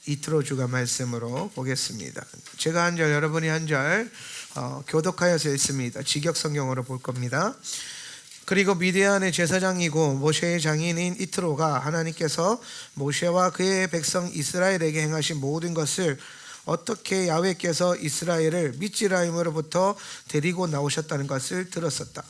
이트로 주간 말씀으로 보겠습니다. 제가 한 절, 여러분이 한 절 교독하여서 읽습니다. 직역 성경으로 볼 겁니다. 그리고 미디안의 제사장이고 모세의 장인인 이트로가 하나님께서 모세와 그의 백성 이스라엘에게 행하신 모든 것을 어떻게 야훼께서 이스라엘을 미즈라임으로부터 데리고 나오셨다는 것을 들었었다.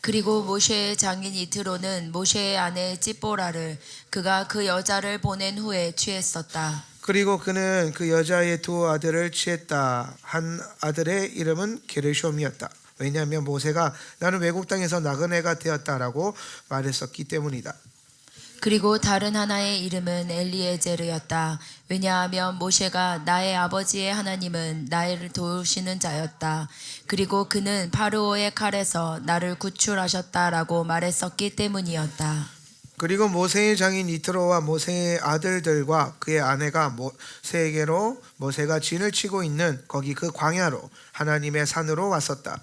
그리고 모세의 장인 이트로는 모세의 아내 찌뽀라를 그가 그 여자를 보낸 후에 취했었다. 그리고 그는 그 여자의 두 아들을 취했다. 한 아들의 이름은 게르숤이었다. 왜냐하면 모세가 나는 외국 땅에서 나그네가 되었다라고 말했었기 때문이다. 그리고 다른 하나의 이름은 엘리에제르였다. 왜냐하면 모세가 나의 아버지의 하나님은 나를 도우시는 자였다. 그리고 그는 파르오의 칼에서 나를 구출하셨다라고 말했었기 때문이었다. 그리고 모세의 장인 이트로와 모세의 아들들과 그의 아내가 모세에게로 모세가 진을 치고 있는 거기 그 광야로 하나님의 산으로 왔었다.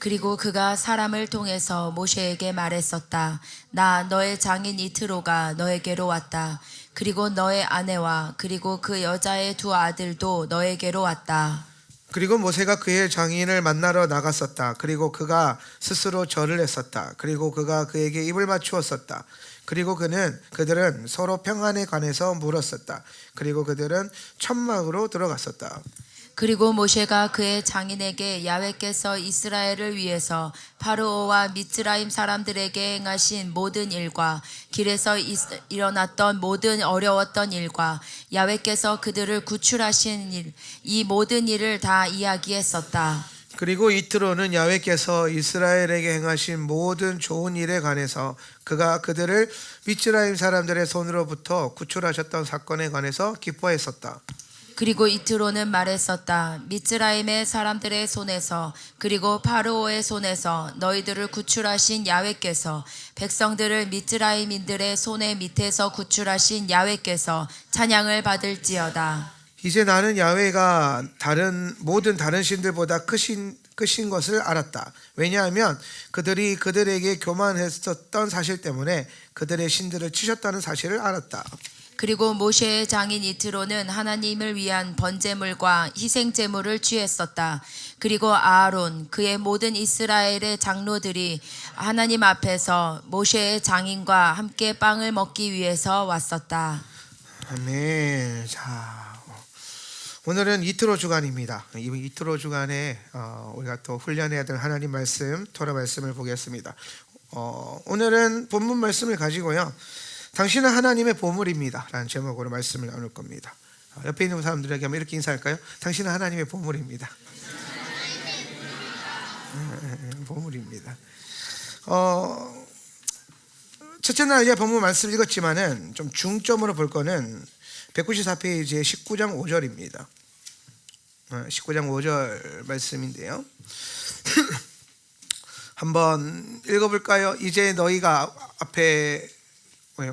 그리고 그가 사람을 통해서 모세에게 말했었다. 나 너의 장인 이트로가 너에게로 왔다. 그리고 너의 아내와 그리고 그 여자의 두 아들도 너에게로 왔다. 그리고 모세가 그의 장인을 만나러 나갔었다. 그리고 그가 스스로 절을 했었다. 그리고 그가 그에게 입을 맞추었었다. 그리고 그들은 서로 평안에 관해서 물었었다. 그리고 그들은 천막으로 들어갔었다. 그리고 모세가 그의 장인에게 야훼께서 이스라엘을 위해서 파르오와 미즈라임 사람들에게 행하신 모든 일과 길에서 일어났던 모든 어려웠던 일과 야훼께서 그들을 구출하신 일, 이 모든 일을 다 이야기했었다. 그리고 이트로는 야훼께서 이스라엘에게 행하신 모든 좋은 일에 관해서 그가 그들을 미즈라임 사람들의 손으로부터 구출하셨던 사건에 관해서 기뻐했었다. 그리고 이트로는 말했었다. 미즈라임의 사람들의 손에서 그리고 파르오의 손에서 너희들을 구출하신 야훼께서 백성들을 미즈라임인들의 손의 밑에서 구출하신 야훼께서 찬양을 받을지어다. 이제 나는 야훼가 모든 다른 신들보다 크신 것을 알았다. 왜냐하면 그들이 그들에게 교만했었던 사실 때문에 그들의 신들을 치셨다는 사실을 알았다. 그리고 모세의 장인 이트로는 하나님을 위한 번제물과 희생제물을 취했었다. 그리고 아하론 그의 모든 이스라엘의 장로들이 하나님 앞에서 모세의 장인과 함께 빵을 먹기 위해서 왔었다. 아멘. 자, 오늘은 이트로 주간입니다. 이 이트로 주간에 우리가 또 훈련해야 될 하나님 말씀, 토라 말씀을 보겠습니다. 오늘은 본문 말씀을 가지고요. 당신은 하나님의 보물입니다 라는 제목으로 말씀을 나눌 겁니다. 옆에 있는 사람들에게 한번 이렇게 인사할까요? 당신은 하나님의 보물입니다. 보물입니다. 첫째 날 이제 본문 말씀 읽었지만은 좀 중점으로 볼 거는 194페이지의 19장 5절입니다. 19장 5절 말씀인데요. 한번 읽어볼까요? 이제 너희가 앞에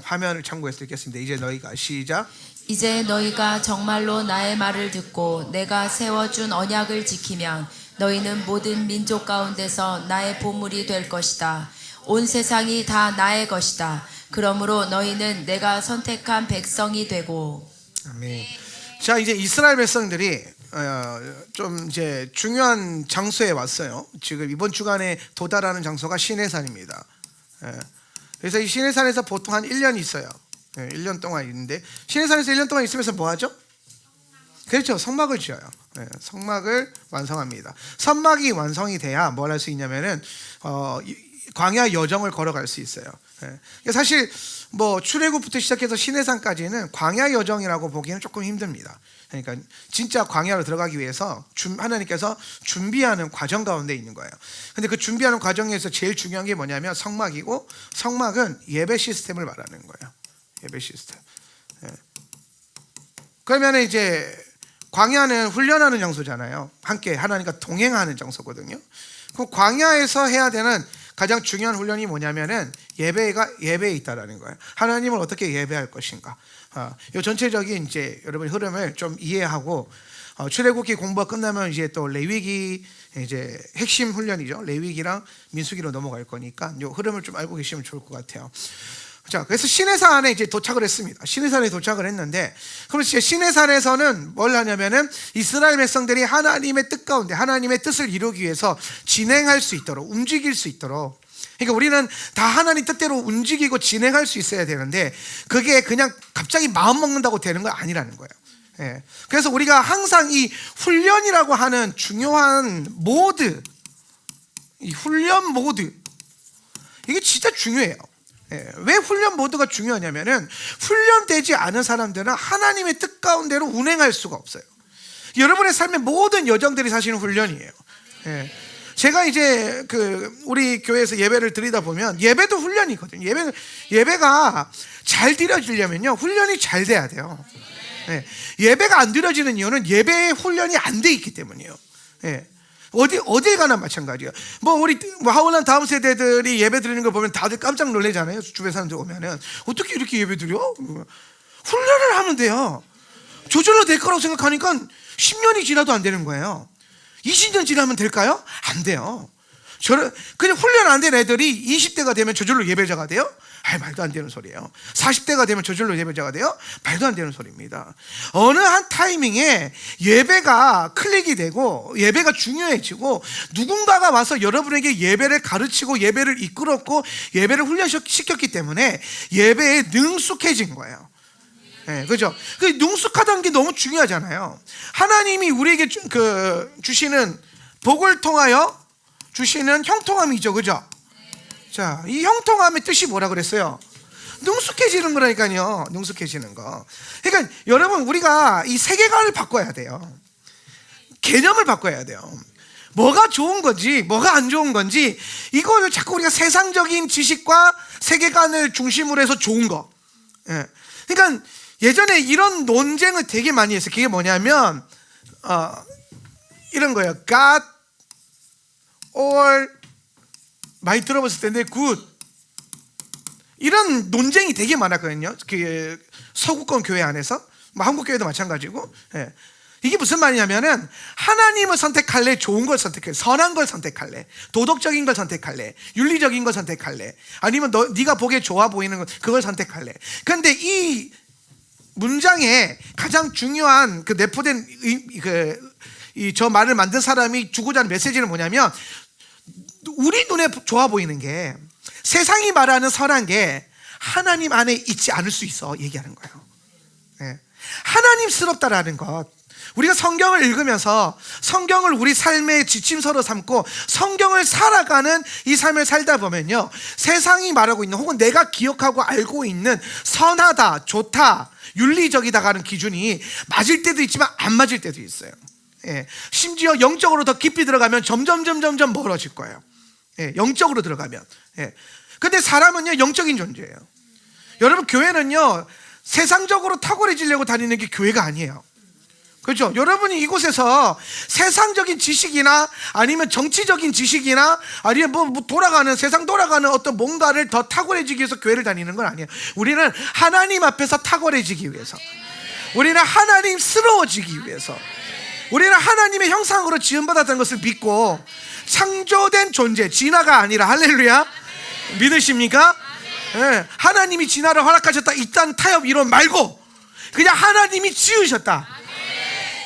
화면을 참고해서 읽겠습니다. 이제 너희가 시작. 이제 너희가 정말로 나의 말을 듣고 내가 세워준 언약을 지키면 너희는 모든 민족 가운데서 나의 보물이 될 것이다. 온 세상이 다 나의 것이다. 그러므로 너희는 내가 선택한 백성이 되고. 아멘. 자, 이제 이스라엘 백성들이 좀 이제 중요한 장소에 왔어요. 지금 이번 주간에 도달하는 장소가 시내산입니다. 그래서 이 시내산에서 보통 한 1년 있어요. 1년 동안 있는데 시내산에서 1년 동안 있으면서 뭐 하죠? 그렇죠. 성막을 지어요. 성막을 완성합니다. 성막이 완성이 돼야 뭘 할 수 있냐면은 광야 여정을 걸어갈 수 있어요. 사실 뭐 출애굽부터 시작해서 시내산까지는 광야 여정이라고 보기에는 조금 힘듭니다. 그러니까 진짜 광야로 들어가기 위해서 하나님께서 준비하는 과정 가운데 있는 거예요. 근데 그 준비하는 과정에서 제일 중요한 게 뭐냐면 성막이고, 성막은 예배 시스템을 말하는 거예요. 예배 시스템. 그러면 이제 광야는 훈련하는 장소잖아요. 함께 하나님과 동행하는 장소거든요. 그 광야에서 해야 되는 가장 중요한 훈련이 뭐냐면은 예배에 있다라는 거예요. 하나님을 어떻게 예배할 것인가. 이 전체적인 이제 여러분 흐름을 좀 이해하고 출애굽기 공부가 끝나면 이제 또 레위기 이제 핵심 훈련이죠. 레위기랑 민수기로 넘어갈 거니까 이 흐름을 좀 알고 계시면 좋을 것 같아요. 자, 그래서 시내산에 이제 도착을 했습니다. 시내산에 도착을 했는데, 그럼 이제 시내산에서는 뭘 하냐면은 이스라엘 백성들이 하나님의 뜻 가운데 하나님의 뜻을 이루기 위해서 진행할 수 있도록, 움직일 수 있도록. 그러니까 우리는 다 하나님 뜻대로 움직이고 진행할 수 있어야 되는데, 그게 그냥 갑자기 마음 먹는다고 되는 거 아니라는 거예요. 예. 그래서 우리가 항상 이 훈련이라고 하는 중요한 모드, 이 훈련 모드, 이게 진짜 중요해요. 예. 왜 훈련 모드가 중요하냐면은 훈련되지 않은 사람들은 하나님의 뜻 가운데로 운행할 수가 없어요. 여러분의 삶의 모든 여정들이 사실은 훈련이에요. 예. 제가 이제 우리 교회에서 예배를 드리다 보면 예배도 훈련이거든요. 예배가 잘 드려지려면요 훈련이 잘 돼야 돼요. 예. 예배가 안 드려지는 이유는 예배의 훈련이 안 돼 있기 때문이에요. 예. 어딜 가나 마찬가지야. 우리 하울란 다음 세대들이 예배 드리는 걸 보면 다들 깜짝 놀라잖아요. 주변 사람들 오면은 어떻게 이렇게 예배 드려? 훈련을 하면 돼요. 저절로 될 거라고 생각하니까 10년이 지나도 안 되는 거예요. 20년 지나면 될까요? 안 돼요. 그냥 훈련 안 된 애들이 20대가 되면 저절로 예배자가 돼요? 말도 안 되는 소리예요. 40대가 되면 저절로 예배자가 돼요? 말도 안 되는 소리입니다. 어느 한 타이밍에 예배가 클릭이 되고 예배가 중요해지고 누군가가 와서 여러분에게 예배를 가르치고 예배를 이끌었고 예배를 훈련시켰기 때문에 예배에 능숙해진 거예요. 네, 그죠? 그 능숙하다는 게 너무 중요하잖아요. 하나님이 우리에게 주시는 복을 통하여 주시는 형통함이죠, 그죠? 자, 이 형통함의 뜻이 뭐라 그랬어요? 능숙해지는 거라니까요. 능숙해지는 거. 그러니까 여러분, 우리가 이 세계관을 바꿔야 돼요. 개념을 바꿔야 돼요. 뭐가 좋은 건지 뭐가 안 좋은 건지, 이거를 자꾸 우리가 세상적인 지식과 세계관을 중심으로 해서 좋은 거. 예. 그러니까 예전에 이런 논쟁을 되게 많이 했어요. 그게 뭐냐면 이런 거예요. God or, 많이 들어봤을 텐데 good, 이런 논쟁이 되게 많았거든요. 서구권 교회 안에서, 한국 교회도 마찬가지고. 예. 이게 무슨 말이냐면은 하나님을 선택할래, 좋은 걸 선택할래, 선한 걸 선택할래, 도덕적인 걸 선택할래, 윤리적인 걸 선택할래, 아니면 네가 보기에 좋아 보이는 거 그걸 선택할래. 그런데 이 문장에 가장 중요한 내포된 저 말을 만든 사람이 주고자 하는 메시지는 뭐냐면, 우리 눈에 좋아 보이는 게, 세상이 말하는 선한 게 하나님 안에 있지 않을 수 있어 얘기하는 거예요. 네. 하나님스럽다라는 것, 우리가 성경을 읽으면서 성경을 우리 삶의 지침서로 삼고 성경을 살아가는 이 삶을 살다 보면요, 세상이 말하고 있는, 혹은 내가 기억하고 알고 있는 선하다, 좋다, 윤리적이다 하는 기준이 맞을 때도 있지만 안 맞을 때도 있어요. 예. 심지어 영적으로 더 깊이 들어가면 점점 멀어질 거예요. 예. 영적으로 들어가면. 예. 근데 사람은요 영적인 존재예요. 여러분, 교회는요 세상적으로 탁월해지려고 다니는 게 교회가 아니에요. 그렇죠? 여러분이 이곳에서 세상적인 지식이나 아니면 정치적인 지식이나 아니면 세상 돌아가는 어떤 뭔가를 더 탁월해지기 위해서 교회를 다니는 건 아니에요. 우리는 하나님 앞에서 탁월해지기 위해서, 우리는 하나님스러워지기 위해서, 우리는 하나님의 형상으로 지음받았다는 것을 믿고 창조된 존재, 진화가 아니라, 할렐루야, 믿으십니까? 네. 하나님이 진화를 허락하셨다, 이딴 타협 이론 말고 그냥 하나님이 지으셨다.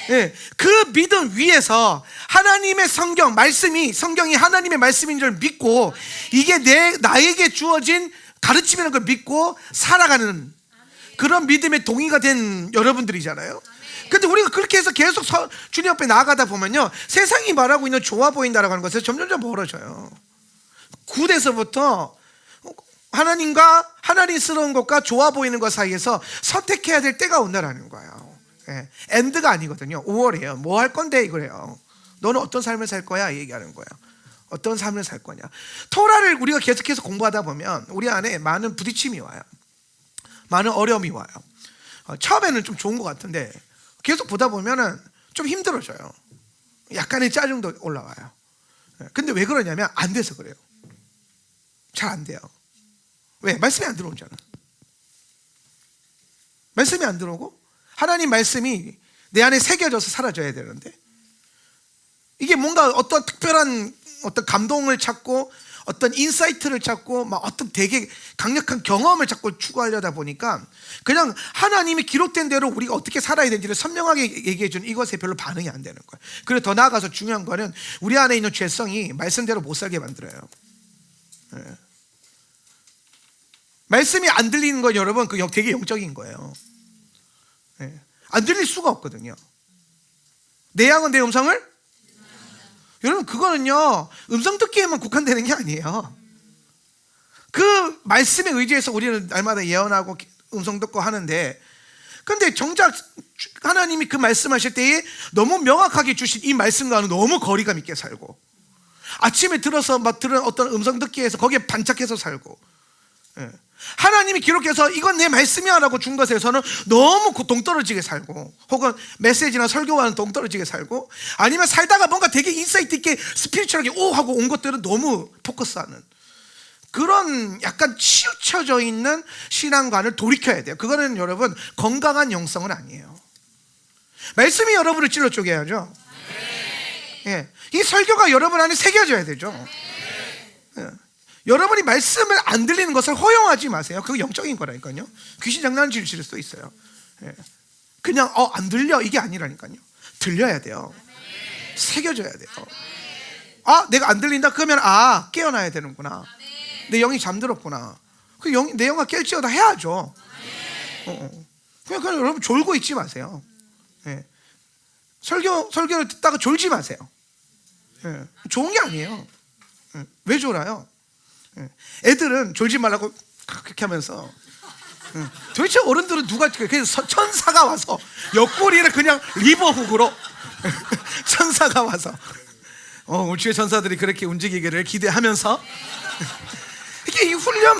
네. 그 믿음 위에서 하나님의 성경이 하나님의 말씀인 줄 믿고, 이게 나에게 주어진 가르침이라는 걸 믿고 살아가는 그런 믿음의 동의가 된 여러분들이잖아요. 근데 우리가 그렇게 해서 계속 주님 앞에 나아가다 보면요, 세상이 말하고 있는 좋아 보인다라고 하는 것에서 점점 멀어져요. 굿에서부터 하나님과 하나님스러운 것과 좋아 보이는 것 사이에서 선택해야 될 때가 온다라는 거예요. 예. 엔드가 아니거든요. 5월이에요. 뭐 할 건데 이거래요. 너는 어떤 삶을 살 거야? 얘기하는 거예요. 어떤 삶을 살 거냐. 토라를 우리가 계속해서 공부하다 보면 우리 안에 많은 부딪힘이 와요. 많은 어려움이 와요. 처음에는 좀 좋은 것 같은데 계속 보다 보면은 좀 힘들어져요. 약간의 짜증도 올라와요. 근데 왜 그러냐면 안 돼서 그래요. 잘 안 돼요. 왜? 말씀이 안 들어오잖아. 말씀이 안 들어오고 하나님 말씀이 내 안에 새겨져서 사라져야 되는데, 이게 뭔가 어떤 특별한 어떤 감동을 찾고 어떤 인사이트를 찾고 막 어떤 되게 강력한 경험을 자꾸 추구하려다 보니까 그냥 하나님이 기록된 대로 우리가 어떻게 살아야 되는지를 선명하게 얘기해 주는 이것에 별로 반응이 안 되는 거예요. 그리고 더 나아가서 중요한 거는 우리 안에 있는 죄성이 말씀대로 못 살게 만들어요. 예. 말씀이 안 들리는 건 여러분 그 되게 영적인 거예요. 예. 안 들릴 수가 없거든요. 내 양은 내 음성을 여러분 그거는요 음성 듣기에만 국한되는 게 아니에요. 그 말씀에 의지해서 우리는 날마다 예언하고 음성 듣고 하는데, 근데 정작 하나님이 그 말씀하실 때에 너무 명확하게 주신 이 말씀과는 너무 거리감 있게 살고, 아침에 들어서 막 들은 어떤 음성 듣기에서 거기에 반짝해서 살고, 예. 하나님이 기록해서 이건 내 말씀이야 라고 준 것에서는 너무 동떨어지게 살고, 혹은 메시지나 설교와는 동떨어지게 살고, 아니면 살다가 뭔가 되게 인사이트 있게 스피리추얼하게 오 하고 온 것들은 너무 포커스하는 그런 약간 치우쳐져 있는 신앙관을 돌이켜야 돼요. 그거는 여러분 건강한 영성은 아니에요. 말씀이 여러분을 찔러 쪼개야죠. 예. 이 설교가 여러분 안에 새겨져야 되죠. 예. 여러분이 말씀을 안 들리는 것을 허용하지 마세요. 그거 영적인 거라니까요. 귀신 장난칠 수도 있어요. 예. 그냥 안 들려 이게 아니라니까요. 들려야 돼요. 새겨져야 돼요. 내가 안 들린다 그러면 깨어나야 되는구나. 내 영이 잠들었구나. 내 영아 깰지어다 해야죠. 그냥 여러분 졸고 있지 마세요. 예. 설교를 듣다가 졸지 마세요. 예. 좋은 게 아니에요. 예. 왜 졸아요? 애들은 졸지 말라고 그렇게 하면서, 도대체 어른들은 누가 그래서 천사가 와서 옆구리를 그냥 리버훅으로 천사가 와서 우주의 천사들이 그렇게 움직이기를 기대하면서 이게 이 훈련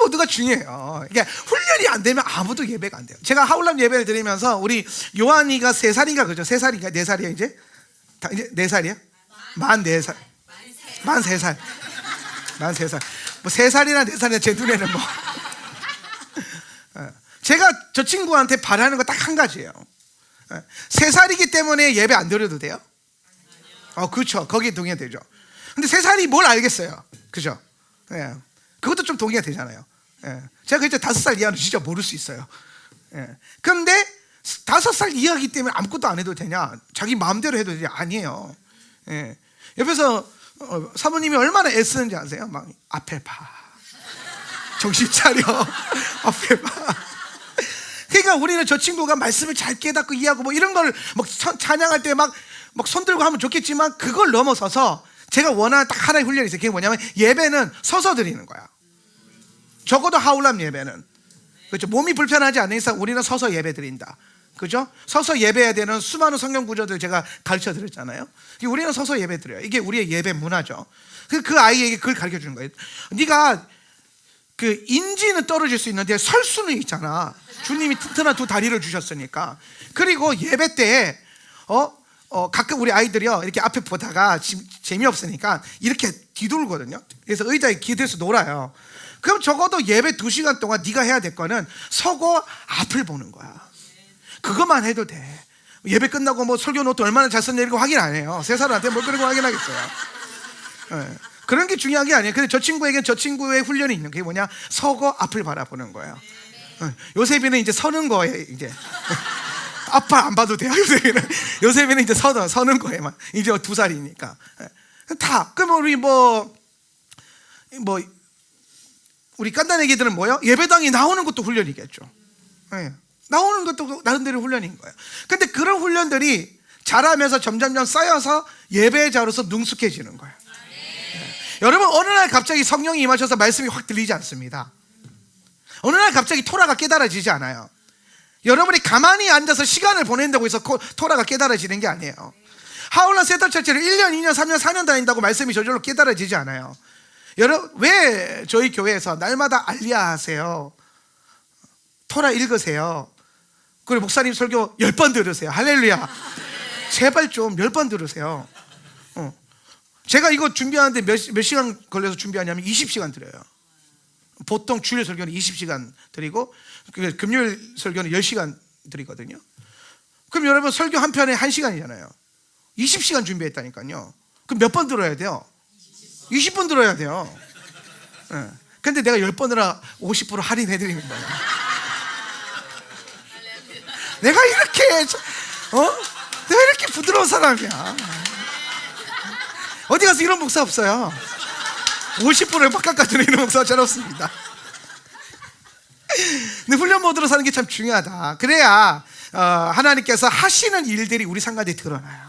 모드가 중요해요. 이게 훈련이 안 되면 아무도 예배가 안 돼요. 제가 하울람 예배를 드리면서 우리 요한이가 3살인가 그죠? 3살인가 4살이야 이제? 이제 4살이야? 만 4살. 만 3살. 만 3살. 뭐 3살이나 4살이나 제 눈에는 뭐. 제가 저 친구한테 바라는 거 딱 한 가지예요. 3살이기 때문에 예배 안 드려도 돼요? 그렇죠. 거기에 동의가 되죠. 근데 3살이 뭘 알겠어요. 그죠? 예. 그것도 좀 동의가 되잖아요. 예. 제가 그때 5살 이하는 진짜 모를 수 있어요. 예. 그런데 5살 이하이기 때문에 아무것도 안 해도 되냐? 자기 마음대로 해도 되냐? 아니에요. 예. 옆에서 사모님이 얼마나 애쓰는지 아세요? 막 앞에 봐, 정신 차려, 앞에 봐. 그러니까 우리는 저 친구가 말씀을 잘 깨닫고 이해하고 뭐 이런 걸 막 찬양할 때 막 손 들고 하면 좋겠지만, 그걸 넘어서서 제가 원하는 딱 하나의 훈련이 있어요. 그게 뭐냐면 예배는 서서 드리는 거야. 적어도 하울람 예배는, 그렇죠? 몸이 불편하지 않는 이상 우리는 서서 예배 드린다. 그죠? 서서 예배해야 되는 수많은 성경 구조들 제가 가르쳐 드렸잖아요. 우리는 서서 예배 드려요. 이게 우리의 예배 문화죠. 그 아이에게 그걸 가르쳐 주는 거예요. 네가 그 인지는 떨어질 수 있는데 설 수는 있잖아. 주님이 튼튼한 2 다리를 주셨으니까. 그리고 예배 때 가끔 우리 아이들이요 이렇게 앞에 보다가 재미없으니까 이렇게 뒤돌거든요. 그래서 의자에 기대서 놀아요. 그럼 적어도 예배 2시간 동안 네가 해야 될 거는 서고 앞을 보는 거야. 그것만 해도 돼. 예배 끝나고 뭐 설교 노트 얼마나 잘 썼냐 이거 확인 안 해요. 3살한테 뭘 그런 거 확인하겠어요. 네. 그런 게 중요한 게 아니에요. 근데 저 친구에겐 저 친구의 훈련이 있는 게 뭐냐? 서고 앞을 바라보는 거예요. 요셉이는 이제 서는 거예요. 이제 아빠 안 봐도 돼요. 요셉이는 이제 서는 거예요. 이제 2살이니까 다. 그럼 우리 우리 깐단 애기들은 뭐요? 예배당에 나오는 것도 훈련이겠죠. 네. 나오는 것도 나름대로 훈련인 거예요. 근데 그런 훈련들이 자라면서 점점점 쌓여서 예배자로서 능숙해지는 거예요. 네. 여러분, 어느 날 갑자기 성령이 임하셔서 말씀이 확 들리지 않습니다. 어느 날 갑자기 토라가 깨달아지지 않아요. 여러분이 가만히 앉아서 시간을 보낸다고 해서 토라가 깨달아지는 게 아니에요. 하울라 세터 철제를 1년, 2년, 3년, 4년 다닌다고 말씀이 저절로 깨달아지지 않아요. 여러분, 왜 저희 교회에서 날마다 알리야 하세요? 토라 읽으세요. 그리고 목사님 설교 10번 들으세요. 할렐루야. 제발 좀 10번 들으세요. 제가 이거 준비하는데 몇 시간 걸려서 준비하냐면 20시간 드려요. 보통 주일 설교는 20시간 드리고 금요일 설교는 10시간 드리거든요. 그럼 여러분 설교 한 편에 1시간이잖아요. 20시간 준비했다니까요. 그럼 몇 번 들어야 돼요? 20분 들어야 돼요. 예. 근데 내가 10번이라 50% 할인해 드립니다. 내가 이렇게 내가 이렇게 부드러운 사람이야. 어디 가서 이런 목사 없어요. 50%를 바깥까지 이런 목사 잘 없습니다. 근데 훈련 모드로 사는 게 참 중요하다. 그래야 하나님께서 하시는 일들이 우리 삶가운데 드러나요.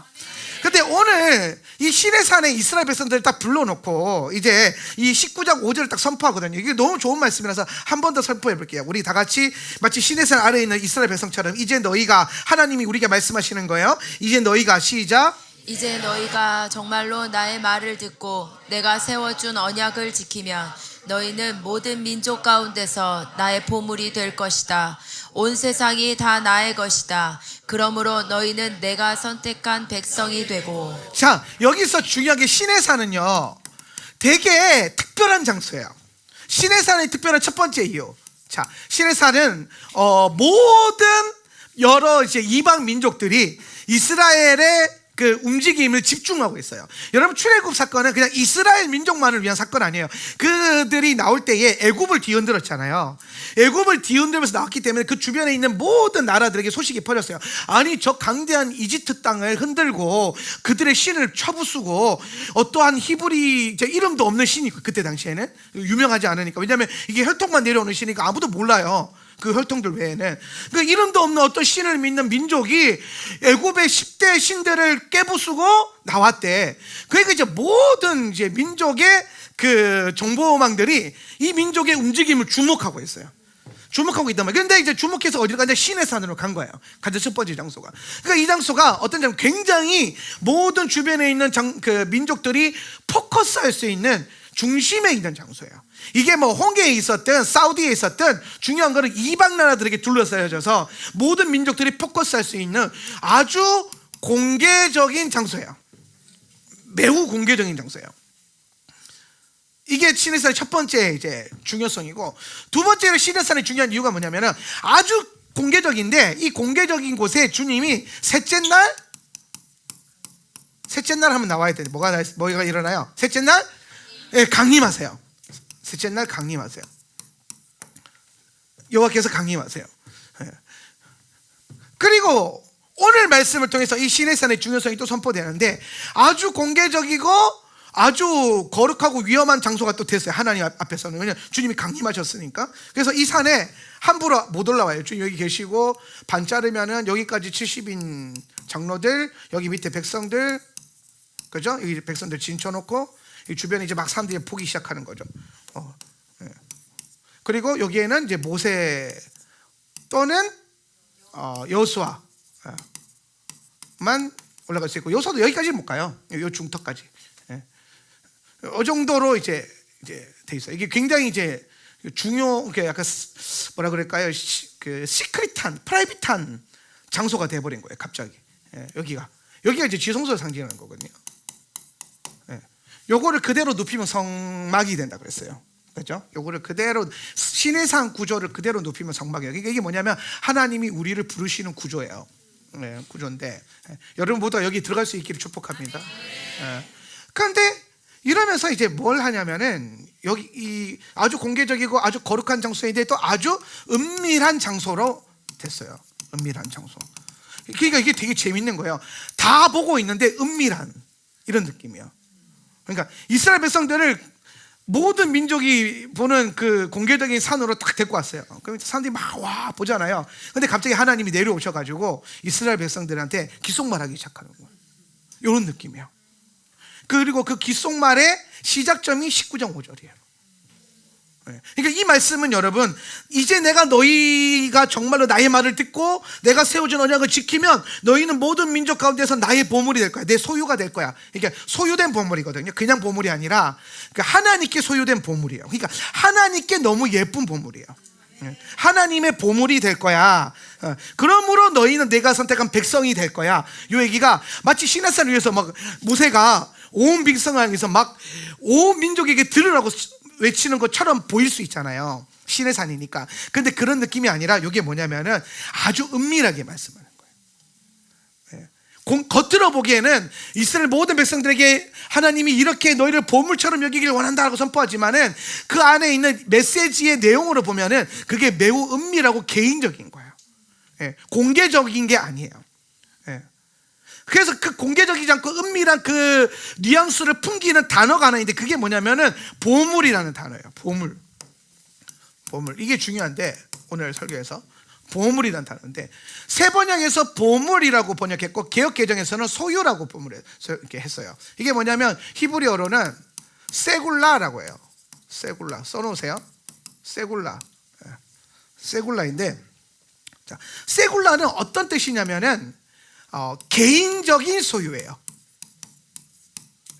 근데 오늘 이 시내산에 이스라엘 백성들을 딱 불러놓고 이제 이 19장 5절을 딱 선포하거든요. 이게 너무 좋은 말씀이라서 한 번 더 선포해 볼게요. 우리 다 같이 마치 시내산 아래에 있는 이스라엘 백성처럼 이제 너희가, 하나님이 우리에게 말씀하시는 거예요. 이제 너희가, 시작. 이제 너희가 정말로 나의 말을 듣고 내가 세워준 언약을 지키면 너희는 모든 민족 가운데서 나의 보물이 될 것이다. 온 세상이 다 나의 것이다. 그러므로 너희는 내가 선택한 백성이 되고. 자, 여기서 중요한 게 시내산은요 되게 특별한 장소예요. 시내산의 특별한 첫 번째 이유. 자, 시내산은 모든 여러 이제 이방 민족들이 이스라엘의 그 움직임을 집중하고 있어요. 여러분, 출애굽 사건은 그냥 이스라엘 민족만을 위한 사건 아니에요. 그들이 나올 때에 애굽을 뒤흔들었잖아요. 애굽을 뒤흔들면서 나왔기 때문에 그 주변에 있는 모든 나라들에게 소식이 퍼졌어요. 아니, 저 강대한 이집트 땅을 흔들고 그들의 신을 쳐부수고 어떠한 히브리 이름도 없는 신이 그때 당시에는 유명하지 않으니까, 왜냐하면 이게 혈통만 내려오는 신이니까 아무도 몰라요. 그 혈통들 외에는 그 이름도 없는 어떤 신을 믿는 민족이 애굽의 10대 신들을 깨부수고 나왔대. 그러니까 이제 모든 이제 민족의 그 정보망들이 이 민족의 움직임을 주목하고 있어요. 주목하고 있단 말이에요. 그런데 이제 주목해서 어디로 가냐? 시내산으로 간 거예요. 가장 첫 번째 장소가. 그러니까 이 장소가 어떤 장소? 굉장히 모든 주변에 있는 그 민족들이 포커스할 수 있는 중심에 있는 장소예요. 이게 뭐 홍해에 있었든 사우디에 있었든 중요한 거는 이방 나라들에게 둘러싸여져서 모든 민족들이 포커스할 수 있는 아주 공개적인 장소예요. 매우 공개적인 장소예요. 이게 시내산의 첫 번째 이제 중요성이고, 두 번째로 시내산의 중요한 이유가 뭐냐면은 아주 공개적인데, 이 공개적인 곳에 주님이 셋째 날 하면 나와야 돼. 뭐가 일어나요? 셋째 날 강림하세요. 셋째 날 강림하세요. 여호와께서 강림하세요. 그리고 오늘 말씀을 통해서 이 시내산의 중요성이 또 선포되는데, 아주 공개적이고 아주 거룩하고 위험한 장소가 또 됐어요. 하나님 앞에서는. 왜냐하면 주님이 강림하셨으니까. 그래서 이 산에 함부로 못 올라와요. 주님 여기 계시고, 반 자르면은 여기까지 70인 장로들, 여기 밑에 백성들, 그죠? 여기 백성들 진쳐놓고 이 주변에 이제 막 사람들이 보기 시작하는 거죠. 그리고 여기에는 이제 모세 또는 여호수아만 올라갈 수 있고, 여호수아도 여기까지 못 가요. 요 중턱까지. 이 정도로 이제 돼 있어요. 이게 굉장히 이제 약간 뭐라 그럴까요? 그 시크릿한, 프라이빗한 장소가 돼버린 거예요. 갑자기. 여기가 이제 지성소를 상징하는 거거든요. 요거를 그대로 눕히면 성막이 된다 그랬어요. 그렇죠? 요거를 그대로 시내산 구조를 그대로 눕히면 성막이에요. 이게 뭐냐면 하나님이 우리를 부르시는 구조예요. 구조인데 여러분 모두 여기 들어갈 수 있기를 축복합니다. 그런데 이러면서 이제 뭘 하냐면은 여기 이 아주 공개적이고 아주 거룩한 장소인데 또 아주 은밀한 장소로 됐어요. 은밀한 장소. 그러니까 이게 되게 재밌는 거예요. 다 보고 있는데 은밀한 이런 느낌이에요. 그러니까 이스라엘 백성들을 모든 민족이 보는 그 공개적인 산으로 딱 데리고 왔어요. 그럼 사람들이 막 와 보잖아요. 근데 갑자기 하나님이 내려오셔가지고 이스라엘 백성들한테 귓속말하기 시작하는 거예요. 이런 느낌이에요. 그리고 그 귓속말의 시작점이 19장 5절이에요. 그러니까 이 말씀은 여러분, 이제 내가 너희가 정말로 나의 말을 듣고 내가 세워준 언약을 지키면 너희는 모든 민족 가운데서 나의 보물이 될 거야. 내 소유가 될 거야. 그러니까 소유된 보물이거든요. 그냥 보물이 아니라 하나님께 소유된 보물이에요. 그러니까 하나님께 너무 예쁜 보물이에요. 하나님의 보물이 될 거야. 그러므로 너희는 내가 선택한 백성이 될 거야. 이 얘기가 마치 시내산을 위해서 막 모세가 온 백성을 향해서 막 온 민족에게 들으라고 외치는 것처럼 보일 수 있잖아요. 시내산이니까. 근데 그런 느낌이 아니라 이게 뭐냐면은 아주 은밀하게 말씀하는 거예요. 겉으로 보기에는 이스라엘 모든 백성들에게 하나님이 이렇게 너희를 보물처럼 여기길 원한다고 선포하지만은 그 안에 있는 메시지의 내용으로 보면은 그게 매우 은밀하고 개인적인 거예요. 예, 공개적인 게 아니에요. 예. 그래서 그 공개적이지 않고 은밀한 그 뉘앙스를 풍기는 단어가 하나 있는데 그게 뭐냐면은 보물이라는 단어예요. 보물. 이게 중요한데 오늘 설교에서 보물이라는 단어인데 새 번역에서 보물이라고 번역했고 개역 개정에서는 소유라고 이렇게 했어요. 이게 뭐냐면 히브리어로는 세굴라라고 해요. 세굴라 써놓으세요. 세굴라인데 자, 세굴라는 어떤 뜻이냐면은 개인적인 소유예요.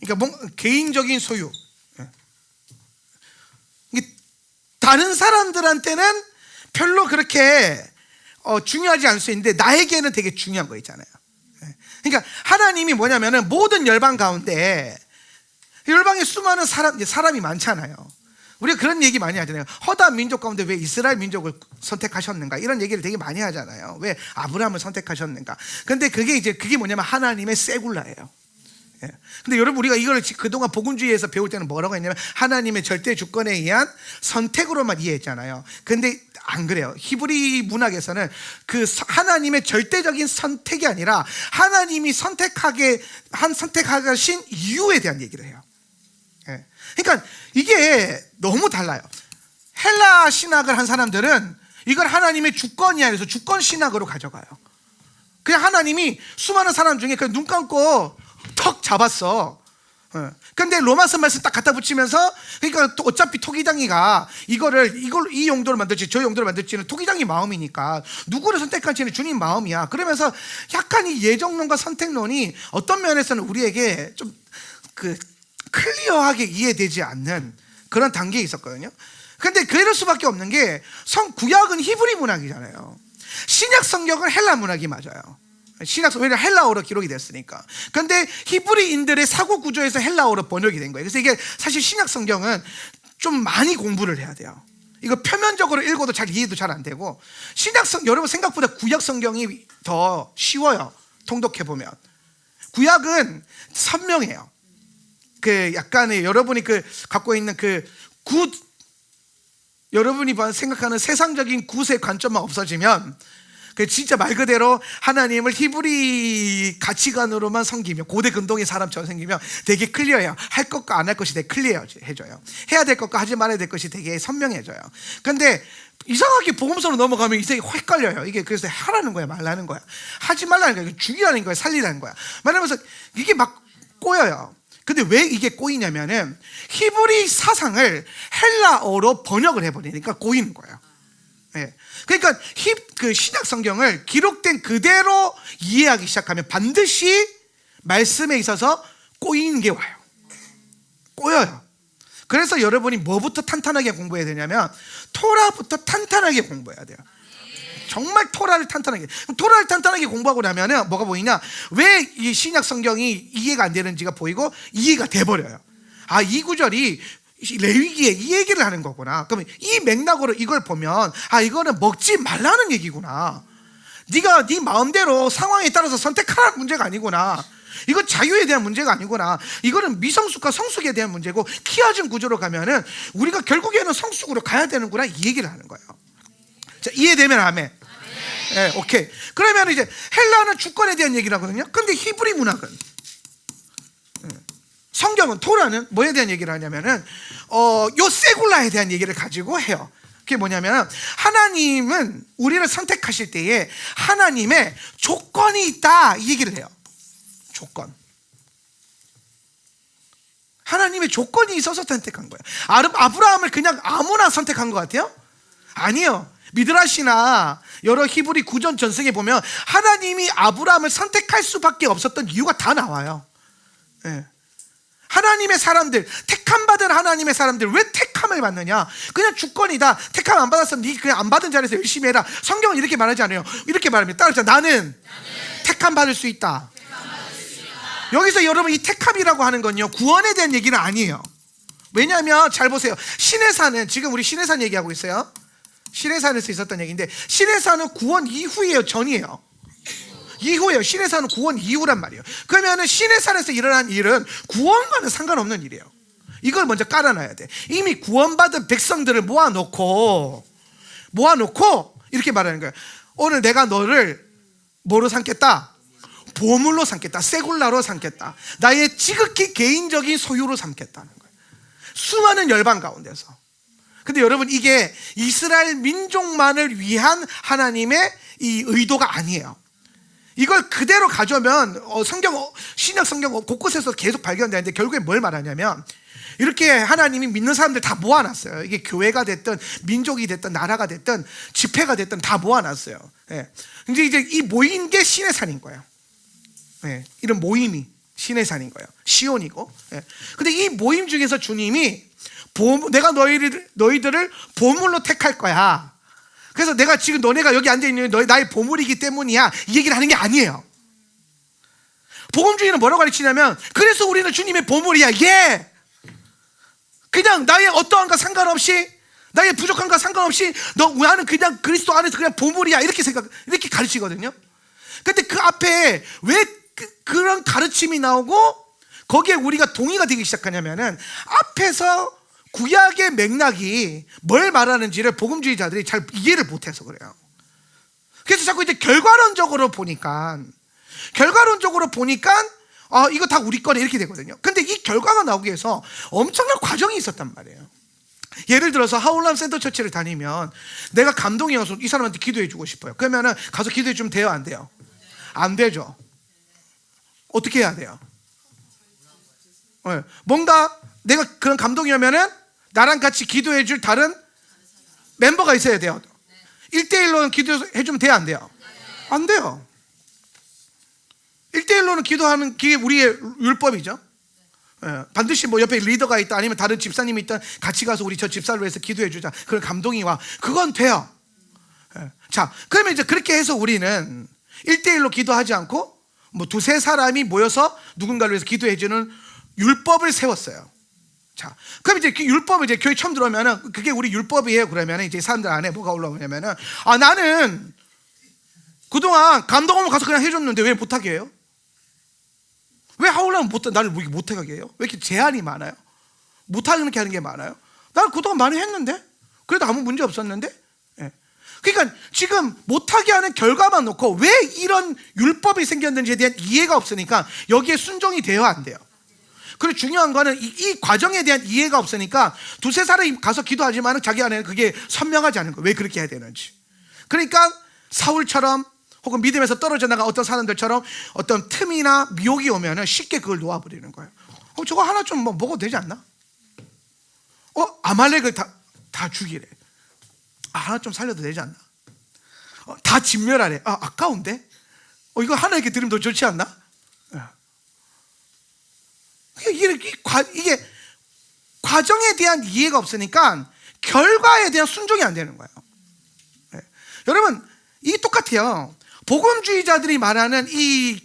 그러니까 개인적인 소유. 이게 다른 사람들한테는 별로 그렇게 중요하지 않을 수 있는데 나에게는 되게 중요한 거 있잖아요. 그러니까 하나님이 뭐냐면은 모든 열방 가운데 열방에 수많은 사람이 많잖아요. 우리가 그런 얘기 많이 하잖아요. 허다 민족 가운데 왜 이스라엘 민족을 선택하셨는가 이런 얘기를 되게 많이 하잖아요. 왜 아브라함을 선택하셨는가. 근데 그게 뭐냐면 하나님의 세굴라예요. 근데 여러분 우리가 이걸 그동안 복음주의에서 배울 때는 뭐라고 했냐면 하나님의 절대 주권에 의한 선택으로만 이해했잖아요. 근데 안 그래요. 히브리 문학에서는 그 하나님의 절대적인 선택이 아니라 하나님이 선택하신 이유에 대한 얘기를 해요. 그러니까 이게 너무 달라요. 헬라 신학을 한 사람들은 이걸 하나님의 주권이야 해서 주권 신학으로 가져가요. 그냥 하나님이 수많은 사람 중에 그냥 눈 감고 턱 잡았어. 근데 로마서 말씀 딱 갖다 붙이면서 그러니까 또 어차피 토기장이가 이 용도로 만들지 저 용도로 만들지는 토기장이 마음이니까 누구를 선택할지는 주님 마음이야. 그러면서 약간 이 예정론과 선택론이 어떤 면에서는 우리에게 좀 클리어하게 이해되지 않는 그런 단계에 있었거든요. 근데 그럴 수밖에 없는 게 구약은 히브리 문학이잖아요. 신약 성경은 헬라 문학이 맞아요. 왜냐면 헬라어로 기록이 됐으니까. 근데 히브리인들의 사고 구조에서 헬라어로 번역이 된 거예요. 그래서 이게 사실 신약 성경은 좀 많이 공부를 해야 돼요. 이거 표면적으로 읽어도 이해도 잘 안 되고 여러분 생각보다 구약 성경이 더 쉬워요. 통독해 보면 구약은 선명해요. 약간의 여러분이 갖고 있는 여러분이 생각하는 세상적인 굿의 관점만 없어지면 진짜 말 그대로 하나님을 히브리 가치관으로만 섬기며 고대 근동의 사람처럼 섬기며 되게 클리어해요. 할 것과 안 할 것이 되게 클리어해져요. 해야 될 것과 하지 말아야 될 것이 되게 선명해져요. 근데 이상하게 복음서로 넘어가면 이게 헷갈려요. 이게 그래서 하라는 거야 말라는 거야 하지 말라는 거야 죽이라는 거야 살리라는 거야 말하면서 이게 막 꼬여요. 근데 왜 이게 꼬이냐면은 히브리 사상을 헬라어로 번역을 해버리니까 꼬이는 거예요. 그러니까 신약 성경을 기록된 그대로 이해하기 시작하면 반드시 말씀에 있어서 꼬이는 게 와요. 꼬여요. 그래서 여러분이 뭐부터 탄탄하게 공부해야 되냐면 토라부터 탄탄하게 공부해야 돼요. 정말 토라를 탄탄하게 공부하고 나면은 뭐가 보이냐? 왜 이 신약 성경이 이해가 안 되는지가 보이고 이해가 돼버려요. 이 구절이 레위기에 이 얘기를 하는 거구나. 그러면 이 맥락으로 이걸 보면 이거는 먹지 말라는 얘기구나. 네가 네 마음대로 상황에 따라서 선택하라는 문제가 아니구나. 이건 자유에 대한 문제가 아니구나. 이거는 미성숙과 성숙에 대한 문제고 키아진 구조로 가면은 우리가 결국에는 성숙으로 가야 되는구나 이 얘기를 하는 거예요. 자, 이해되면 아멘. 네, 오케이. 그러면 이제 헬라는 주권에 대한 얘기를 하거든요. 근데 히브리 문학은 성경은 토라는 뭐에 대한 얘기를 하냐면은 요 세굴라에 대한 얘기를 가지고 해요. 그게 뭐냐면 하나님은 우리를 선택하실 때에 하나님의 조건이 있다 이 얘기를 해요. 조건. 하나님의 조건이 있어서 선택한 거예요. 아브라함을 그냥 아무나 선택한 것 같아요? 아니에요. 미드라시나 여러 히브리 구전 전승에 보면 하나님이 아브라함을 선택할 수밖에 없었던 이유가 다 나와요. 하나님의 사람들, 택함 받은 하나님의 사람들 왜 택함을 받느냐? 그냥 주권이다. 택함 안 받았으면 네 그냥 안 받은 자리에서 열심히 해라. 성경은 이렇게 말하지 않아요. 이렇게 말합니다. 따라서 나는 택함 받을 수 있다. 여기서 여러분 이 택함이라고 하는 건요 구원에 대한 얘기는 아니에요. 왜냐하면 잘 보세요. 신의 산은 지금 우리 신의 산 얘기하고 있어요. 신의 산에서 있었던 얘기인데 신의 산은 구원 이후예요, 전이에요? 이후에요. 신의 산은 구원 이후란 말이에요. 그러면은 신의 산에서 일어난 일은 구원과는 상관없는 일이에요. 이걸 먼저 깔아놔야 돼. 이미 구원받은 백성들을 모아놓고 이렇게 말하는 거예요. 오늘 내가 너를 뭐로 삼겠다? 보물로 삼겠다. 세굴라로 삼겠다. 나의 지극히 개인적인 소유로 삼겠다는 거예요. 수많은 열방 가운데서. 근데 여러분, 이게 이스라엘 민족만을 위한 하나님의 이 의도가 아니에요. 이걸 그대로 가져오면 신약 성경 곳곳에서 계속 발견되는데 결국에 뭘 말하냐면, 이렇게 하나님이 믿는 사람들 다 모아놨어요. 이게 교회가 됐든 민족이 됐든 나라가 됐든 집회가 됐든 다 모아놨어요. 예. 근데 이제 이 모인 게 신의 산인 거예요. 예. 이런 모임이 신의 산인 거예요. 시온이고. 예. 근데 이 모임 중에서 주님이 내가 너희들을 보물로 택할 거야. 그래서 내가 지금 너네가 여기 앉아있는 나의 보물이기 때문이야, 이 얘기를 하는 게 아니에요. 복음주의는 뭐라고 가르치냐면, 그래서 우리는 주님의 보물이야. 예. 그냥 나의 어떠한가 상관없이, 나의 부족한가 상관없이 나는 그냥 그리스도 안에서 그냥 보물이야, 이렇게 가르치거든요. 근데 그 앞에 왜 그런 가르침이 나오고 거기에 우리가 동의가 되기 시작하냐면은, 앞에서 구약의 맥락이 뭘 말하는지를 복음주의자들이 잘 이해를 못해서 그래요. 그래서 자꾸 이제 결과론적으로 보니까 이거 다 우리 거네, 이렇게 되거든요. 근데 이 결과가 나오기 위해서 엄청난 과정이 있었단 말이에요. 예를 들어서 하울람 센터 처치를 다니면 내가 감동이 와서 이 사람한테 기도해 주고 싶어요. 그러면은 가서 기도해 주면 돼요, 안 돼요? 안 되죠. 어떻게 해야 돼요? 뭔가 내가 그런 감동이 오면은 나랑 같이 기도해 줄 다른 멤버가 있어야 돼요. 1대1로는 기도해 주면 돼요, 안 돼요? 안 돼요. 1대1로는 기도하는 게 우리의 율법이죠. 반드시 뭐 옆에 리더가 있다, 아니면 다른 집사님이 있다, 같이 가서 우리 저 집사를 위해서 기도해 주자, 그런 감동이 와. 그건 돼요. 자, 그러면 이제 그렇게 해서 우리는 1대1로 기도하지 않고 뭐 두세 사람이 모여서 누군가를 위해서 기도해 주는 율법을 세웠어요. 자, 그럼 이제 그 율법을 이제 교회 처음 들어오면은 그게 우리 율법이에요. 그러면은 이제 사람들 안에 뭐가 올라오냐면은, 나는 그동안 감동하면 가서 그냥 해줬는데 왜 못하게 해요? 왜 하울라면 나를 못하게 해요? 왜 이렇게 제한이 많아요? 못하게 하는 게 많아요? 나는 그동안 많이 했는데, 그래도 아무 문제 없었는데. 예. 그러니까 지금 못하게 하는 결과만 놓고 왜 이런 율법이 생겼는지에 대한 이해가 없으니까 여기에 순종이 돼요, 안 돼요? 그리고 중요한 거는 이 과정에 대한 이해가 없으니까 두세 사람이 가서 기도하지만 자기 안에는 그게 선명하지 않은 거예요. 왜 그렇게 해야 되는지. 그러니까 사울처럼 혹은 믿음에서 떨어져 나간 어떤 사람들처럼 어떤 틈이나 미혹이 오면 쉽게 그걸 놓아버리는 거예요. 저거 하나 좀 먹어도 되지 않나? 아말렉을 다 죽이래. 하나 좀 살려도 되지 않나? 다 진멸하래. 아까운데? 이거 하나 이렇게 들으면 더 좋지 않나? 이게 과정에 대한 이해가 없으니까 결과에 대한 순종이 안 되는 거예요. 여러분, 이게 똑같아요. 복음주의자들이 말하는 이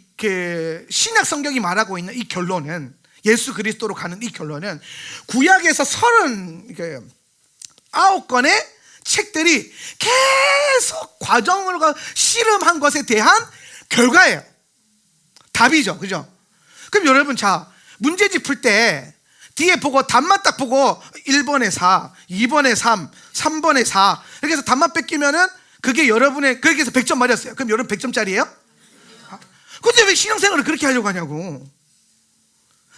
신약 성경이 말하고 있는 이 결론은, 예수 그리스도로 가는 이 결론은 구약에서 39권의 책들이 계속 과정을 씨름한 것에 대한 결과예요. 답이죠, 그죠? 그럼 여러분, 자, 문제집 풀 때 뒤에 보고 답만 딱 보고 1번에 4, 2번에 3, 3번에 4 이렇게 해서 답만 뺏기면은 그게 여러분의, 그렇게 해서 100점 맞았어요. 그럼 여러분 100점짜리예요? 근데 왜 신앙생활을 그렇게 하려고 하냐고.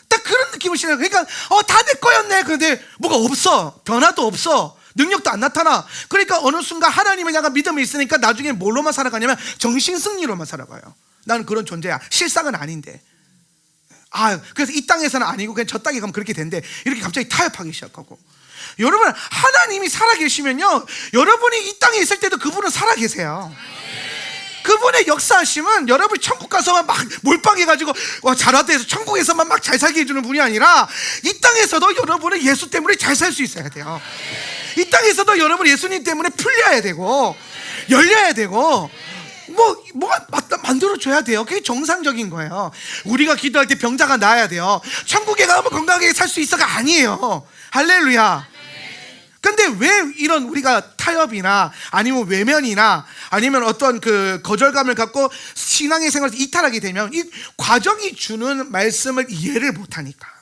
딱 그런 느낌을 신앙. 그러니까 다 내 거였네. 그런데 뭐가 없어. 변화도 없어. 능력도 안 나타나. 그러니까 어느 순간 하나님을 향한 믿음이 있으니까 나중에 뭘로만 살아가냐면 정신승리로만 살아가요. 나는 그런 존재야. 실상은 아닌데. 그래서 이 땅에서는 아니고 그냥 저 땅에 가면 그렇게 된대. 이렇게 갑자기 타협하기 시작하고. 여러분, 하나님이 살아계시면요, 여러분이 이 땅에 있을 때도 그분은 살아계세요. 그분의 역사하심은 여러분이 천국 가서만 막 몰빵해가지고 잘하다 해서 천국에서만 막 잘 살게 해주는 분이 아니라 이 땅에서도 여러분은 예수 때문에 잘 살 수 있어야 돼요. 이 땅에서도 여러분 예수님 때문에 풀려야 되고 열려야 되고 뭐가 만들어줘야 돼요. 그게 정상적인 거예요. 우리가 기도할 때 병자가 나아야 돼요. 천국에 가면 건강하게 살 수 있어가 아니에요. 할렐루야. 근데 왜 이런 우리가 타협이나 아니면 외면이나 아니면 어떤 그 거절감을 갖고 신앙의 생활에서 이탈하게 되면 이 과정이 주는 말씀을 이해를 못하니까.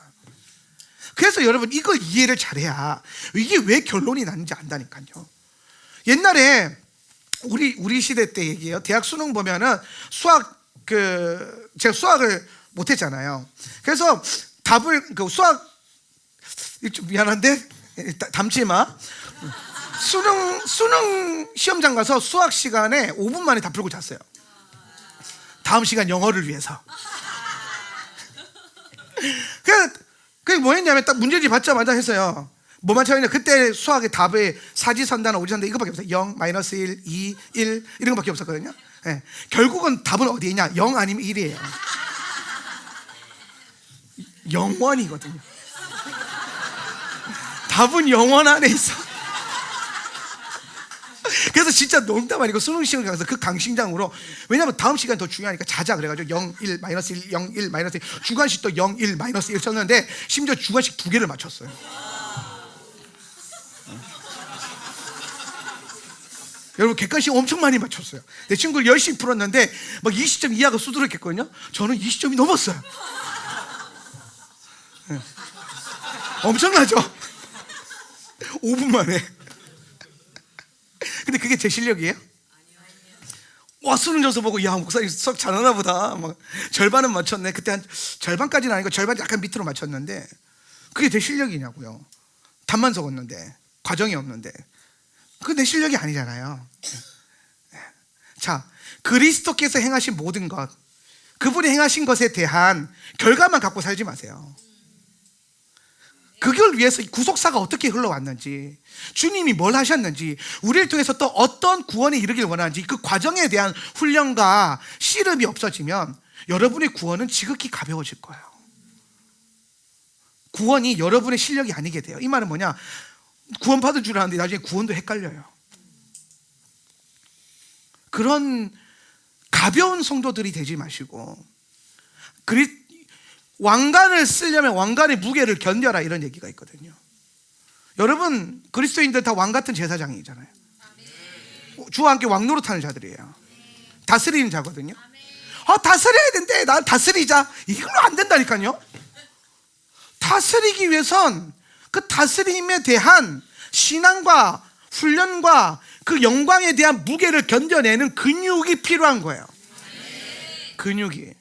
그래서 여러분 이걸 이해를 잘해야 이게 왜 결론이 나는지 안다니까요. 옛날에 우리 시대 때 얘기해요. 대학 수능 보면은 제가 수학을 못했잖아요. 그래서 답을 수학 좀 미안한데 담지 마. 수능 시험장 가서 수학 시간에 5분 만에 다 풀고 잤어요. 다음 시간 영어를 위해서. 그게 뭐였냐면 딱 문제지 받자마자 했어요. 뭐만 찾았냐, 그때 수학의 답에 사지선단, 오지선단 이거밖에 없어요. 0, 마이너스 1, 2, 1 이런 거밖에 없었거든요. 네. 결국은 답은 어디에 있냐? 0 아니면 1이에요. 영원이거든요. 답은 영원 안에 있어. 그래서 진짜 농담 아니고 수능 시험을 가서 그 강심장으로, 왜냐면 다음 시간 더 중요하니까 자자 그래가지고 0, 1, 마이너스 1, 0, 1, 마이너스 1, 주관식도 0, 1, 마이너스 1 쳤는데 심지어 주관식 2개를 맞췄어요. 여러분 객관식 엄청 많이 맞췄어요. 내 친구를 열심히 풀었는데 막 20점 이하가 수두룩했거든요. 저는 20점이 넘었어요. 네. 엄청나죠? 5분 만에. 근데 그게 제 실력이에요? 와, 수능 점수 보고 야, 목사님 수학 잘하나 보다. 막 절반은 맞췄네. 그때 한 절반까지는 아니고 절반 약간 밑으로 맞췄는데 그게 제 실력이냐고요. 답만 적었는데 과정이 없는데 그게 내 실력이 아니잖아요. 자, 그리스도께서 행하신 모든 것, 그분이 행하신 것에 대한 결과만 갖고 살지 마세요. 그걸 위해서 구속사가 어떻게 흘러왔는지, 주님이 뭘 하셨는지, 우리를 통해서 또 어떤 구원에 이르길 원하는지, 그 과정에 대한 훈련과 씨름이 없어지면 여러분의 구원은 지극히 가벼워질 거예요. 구원이 여러분의 실력이 아니게 돼요. 이 말은 뭐냐? 구원 받을 줄 아는데 나중에 구원도 헷갈려요. 그런 가벼운 성도들이 되지 마시고, 왕관을 쓰려면 왕관의 무게를 견뎌라, 이런 얘기가 있거든요. 여러분 그리스도인들 다 왕 같은 제사장이잖아요. 주와 함께 왕노릇하는 자들이에요. 다스리는 자거든요. 다스려야 된대. 난 다스리자. 이걸로 안 된다니까요. 다스리기 위해선 그 다스림에 대한 신앙과 훈련과 그 영광에 대한 무게를 견뎌내는 근육이 필요한 거예요. 근육이.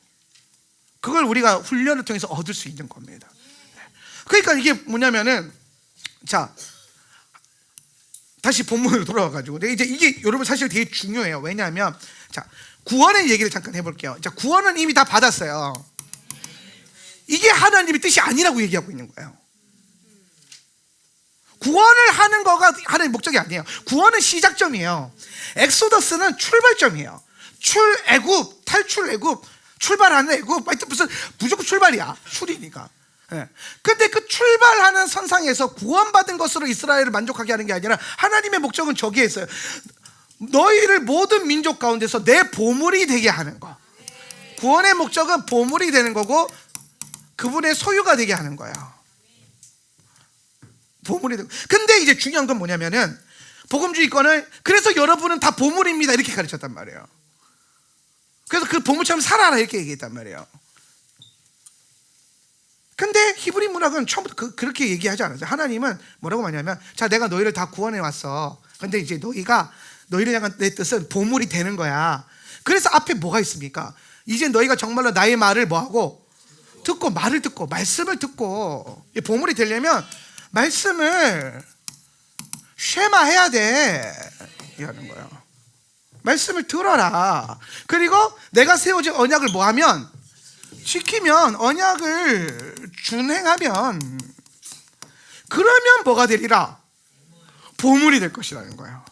그걸 우리가 훈련을 통해서 얻을 수 있는 겁니다. 그러니까 이게 뭐냐면은, 자, 다시 본문으로 돌아와가지고, 이제 이게 여러분 사실 되게 중요해요. 왜냐하면, 자, 구원의 얘기를 잠깐 해볼게요. 자, 구원은 이미 다 받았어요. 이게 하나님의 뜻이 아니라고 얘기하고 있는 거예요. 구원을 하는 거가 하나님의 목적이 아니에요. 구원은 시작점이에요. 엑소더스는 출발점이에요. 출애굽, 탈출애굽, 출발하는 애굽, 무슨 무조건 출발이야. 출이니까. 근데 그 출발하는 선상에서 구원받은 것으로 이스라엘을 만족하게 하는 게 아니라 하나님의 목적은 저기에 있어요. 너희를 모든 민족 가운데서 내 보물이 되게 하는 거. 구원의 목적은 보물이 되는 거고 그분의 소유가 되게 하는 거예요. 보물이 되고. 근데 이제 중요한 건 뭐냐면은, 복음주의권은 그래서 여러분은 다 보물입니다 이렇게 가르쳤단 말이에요. 그래서 그 보물처럼 살아라 이렇게 얘기했단 말이에요. 근데 히브리 문학은 처음부터 그렇게 얘기하지 않았어요. 하나님은 뭐라고 말하냐면, 자, 내가 너희를 다 구원해 왔어. 근데 이제 너희를 향한 내 뜻은 보물이 되는 거야. 그래서 앞에 뭐가 있습니까? 이제 너희가 정말로 나의 말을 뭐하고 듣고, 말을 듣고, 말씀을 듣고, 보물이 되려면 말씀을 쉐마해야 돼 이러는 거예요. 말씀을 들어라. 그리고 내가 세워진 언약을 뭐하면, 지키면, 언약을 준행하면, 그러면 뭐가 되리라? 보물이 될 것이라는 거예요.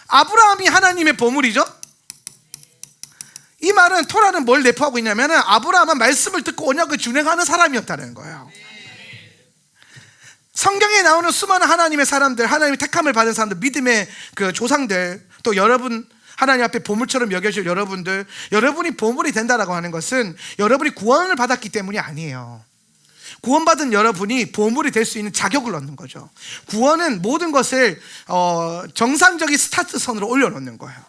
아브라함이 하나님의 보물이죠. 이 말은, 토라는 뭘 내포하고 있냐면 아브라함은 말씀을 듣고 언약을 준행하는 사람이었다는 거예요. 성경에 나오는 수많은 하나님의 사람들, 하나님의 택함을 받은 사람들, 믿음의 그 조상들, 또 여러분 하나님 앞에 보물처럼 여겨질 여러분들, 여러분이 보물이 된다라고 하는 것은 여러분이 구원을 받았기 때문이 아니에요. 구원받은 여러분이 보물이 될 수 있는 자격을 얻는 거죠. 구원은 모든 것을 정상적인 스타트선으로 올려놓는 거예요.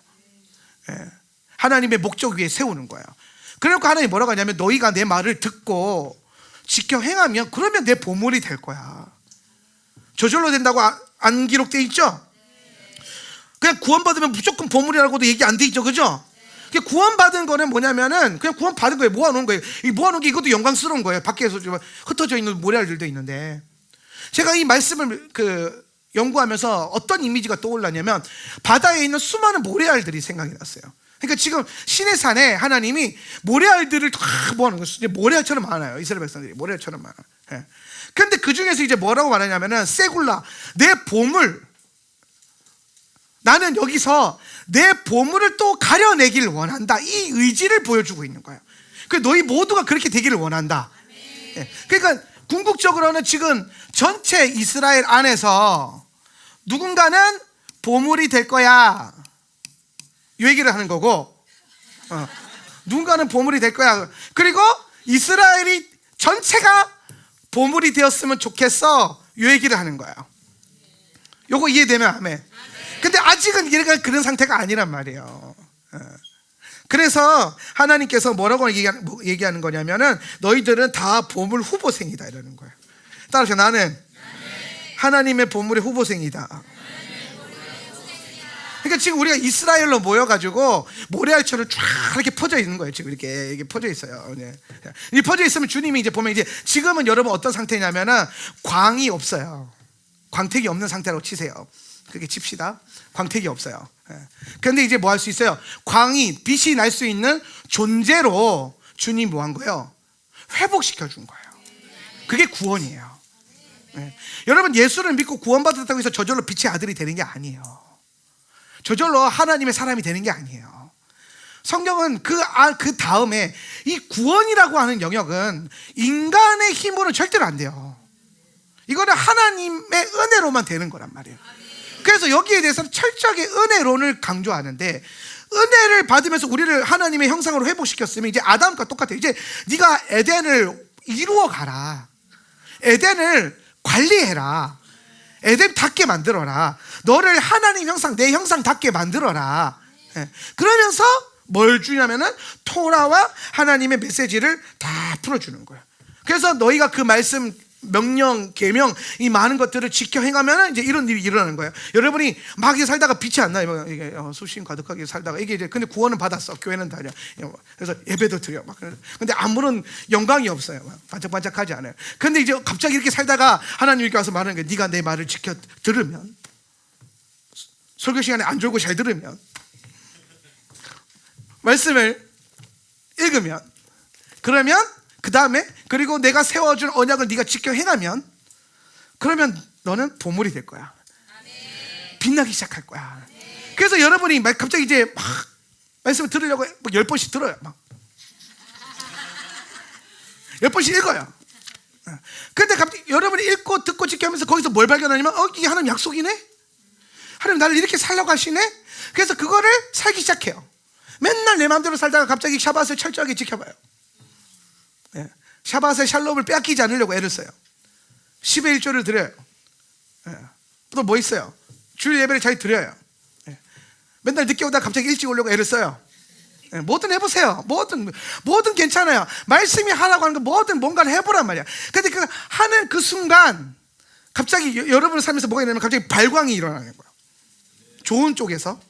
하나님의 목적 위에 세우는 거예요. 그래놓고 하나님이 뭐라고 하냐면 너희가 내 말을 듣고 지켜 행하면 그러면 내 보물이 될 거야. 저절로 된다고 안 기록돼 있죠? 그냥 구원받으면 무조건 보물이라고도 얘기 안 돼 있죠, 그죠? 구원받은 거는 뭐냐면은 그냥 구원받은 거예요. 모아놓은 거예요. 이 모아놓은 게 이것도 영광스러운 거예요. 밖에서 좀 흩어져 있는 모래알들도 있는데, 제가 이 말씀을 연구하면서 어떤 이미지가 떠올랐냐면 바다에 있는 수많은 모래알들이 생각이 났어요. 그러니까 지금 시내산에 하나님이 모래알들을 다 모아놓은 거예요. 모래알처럼 많아요. 이스라엘 백성들이 모래알처럼 많아요. 그런데 그 중에서 이제 뭐라고 말하냐면은 세굴라, 내 보물, 나는 여기서 내 보물을 또 가려내기를 원한다. 이 의지를 보여주고 있는 거예요. 너희 모두가 그렇게 되기를 원한다. 그러니까 궁극적으로는 지금 전체 이스라엘 안에서 누군가는 보물이 될 거야, 이 얘기를 하는 거고, 누군가는 보물이 될 거야. 그리고 이스라엘이 전체가 보물이 되었으면 좋겠어, 이 얘기를 하는 거예요. 요거 이해되면 아멘. 근데 아직은 얘가 그런 상태가 아니란 말이에요. 그래서 하나님께서 뭐라고 얘기하는 거냐면은 너희들은 다 보물 후보생이다 이러는 거예요. 따라서 나는 하나님의 보물의 후보생이다. 그러니까 지금 우리가 이스라엘로 모여가지고 모래알처럼 쫙 이렇게 퍼져 있는 거예요. 지금 이렇게 퍼져 있어요. 이 퍼져 있으면 주님이 이제 보면, 이제 지금은 여러분 어떤 상태냐면은 광이 없어요. 광택이 없는 상태라고 치세요. 그렇게 칩시다. 광택이 없어요. 그런데 이제 뭐 할 수 있어요? 광이, 빛이 날 수 있는 존재로 주님이 뭐 한 거예요? 회복시켜 준 거예요. 그게 구원이에요. 여러분, 예수를 믿고 구원받았다고 해서 저절로 빛의 아들이 되는 게 아니에요. 저절로 하나님의 사람이 되는 게 아니에요. 성경은 그 다음에 이 구원이라고 하는 영역은 인간의 힘으로는 절대로 안 돼요. 이거는 하나님의 은혜로만 되는 거란 말이에요. 그래서 여기에 대해서는 철저하게 은혜론을 강조하는데, 은혜를 받으면서 우리를 하나님의 형상으로 회복시켰으면 이제 아담과 똑같아요. 이제 네가 에덴을 이루어 가라, 에덴을 관리해라, 에덴답게 만들어라, 너를 하나님 형상, 내 형상답게 만들어라. 그러면서 뭘 주냐면은 토라와 하나님의 메시지를 다 풀어주는 거예요. 그래서 너희가 그 말씀, 명령, 계명, 이 많은 것들을 지켜 행하면 이제 이런 일이 일어나는 거예요. 여러분이 막 살다가 빛이 안 나요. 이게 수심 가득하게 살다가 이게 이제 근데 구원은 받았어. 교회는 다녀. 그래서 예배도 드려. 막 근데 아무런 영광이 없어요. 막 반짝반짝하지 않아요. 근데 이제 갑자기 이렇게 살다가 하나님께 와서 말하는 게, 네가 내 말을 지켜 들으면, 설교 시간에 안 졸고 잘 들으면, 말씀을 읽으면, 그러면 그 다음에 그리고 내가 세워준 언약을 네가 지켜 행하면, 그러면 너는 보물이 될 거야. 빛나기 시작할 거야. 그래서 여러분이 갑자기 이제 막 말씀을 들으려고 10번씩 들어요. 막 10번씩 읽어요. 근데 갑자기 여러분이 읽고 듣고 지켜 하면서 거기서 뭘 발견하냐면, 이게 하나님 약속이네? 하나님 나를 이렇게 살라고 하시네? 그래서 그거를 살기 시작해요. 맨날 내 마음대로 살다가 갑자기 샤밧을 철저하게 지켜봐요. 샤밧의 샬롬을 빼앗기지 않으려고 애를 써요. 10의 1조를 드려요. 또 뭐 있어요? 주일 예배를 잘 드려요. 맨날 늦게 오다가 갑자기 일찍 오려고 애를 써요. 뭐든 해보세요. 뭐든 괜찮아요. 말씀이 하라고 하는 거 뭐든 뭔가를 해보란 말이야. 근데 그 하는 그 순간 갑자기 여러분의 삶에서 뭐가 있냐면 갑자기 발광이 일어나는 거예요. 좋은 쪽에서.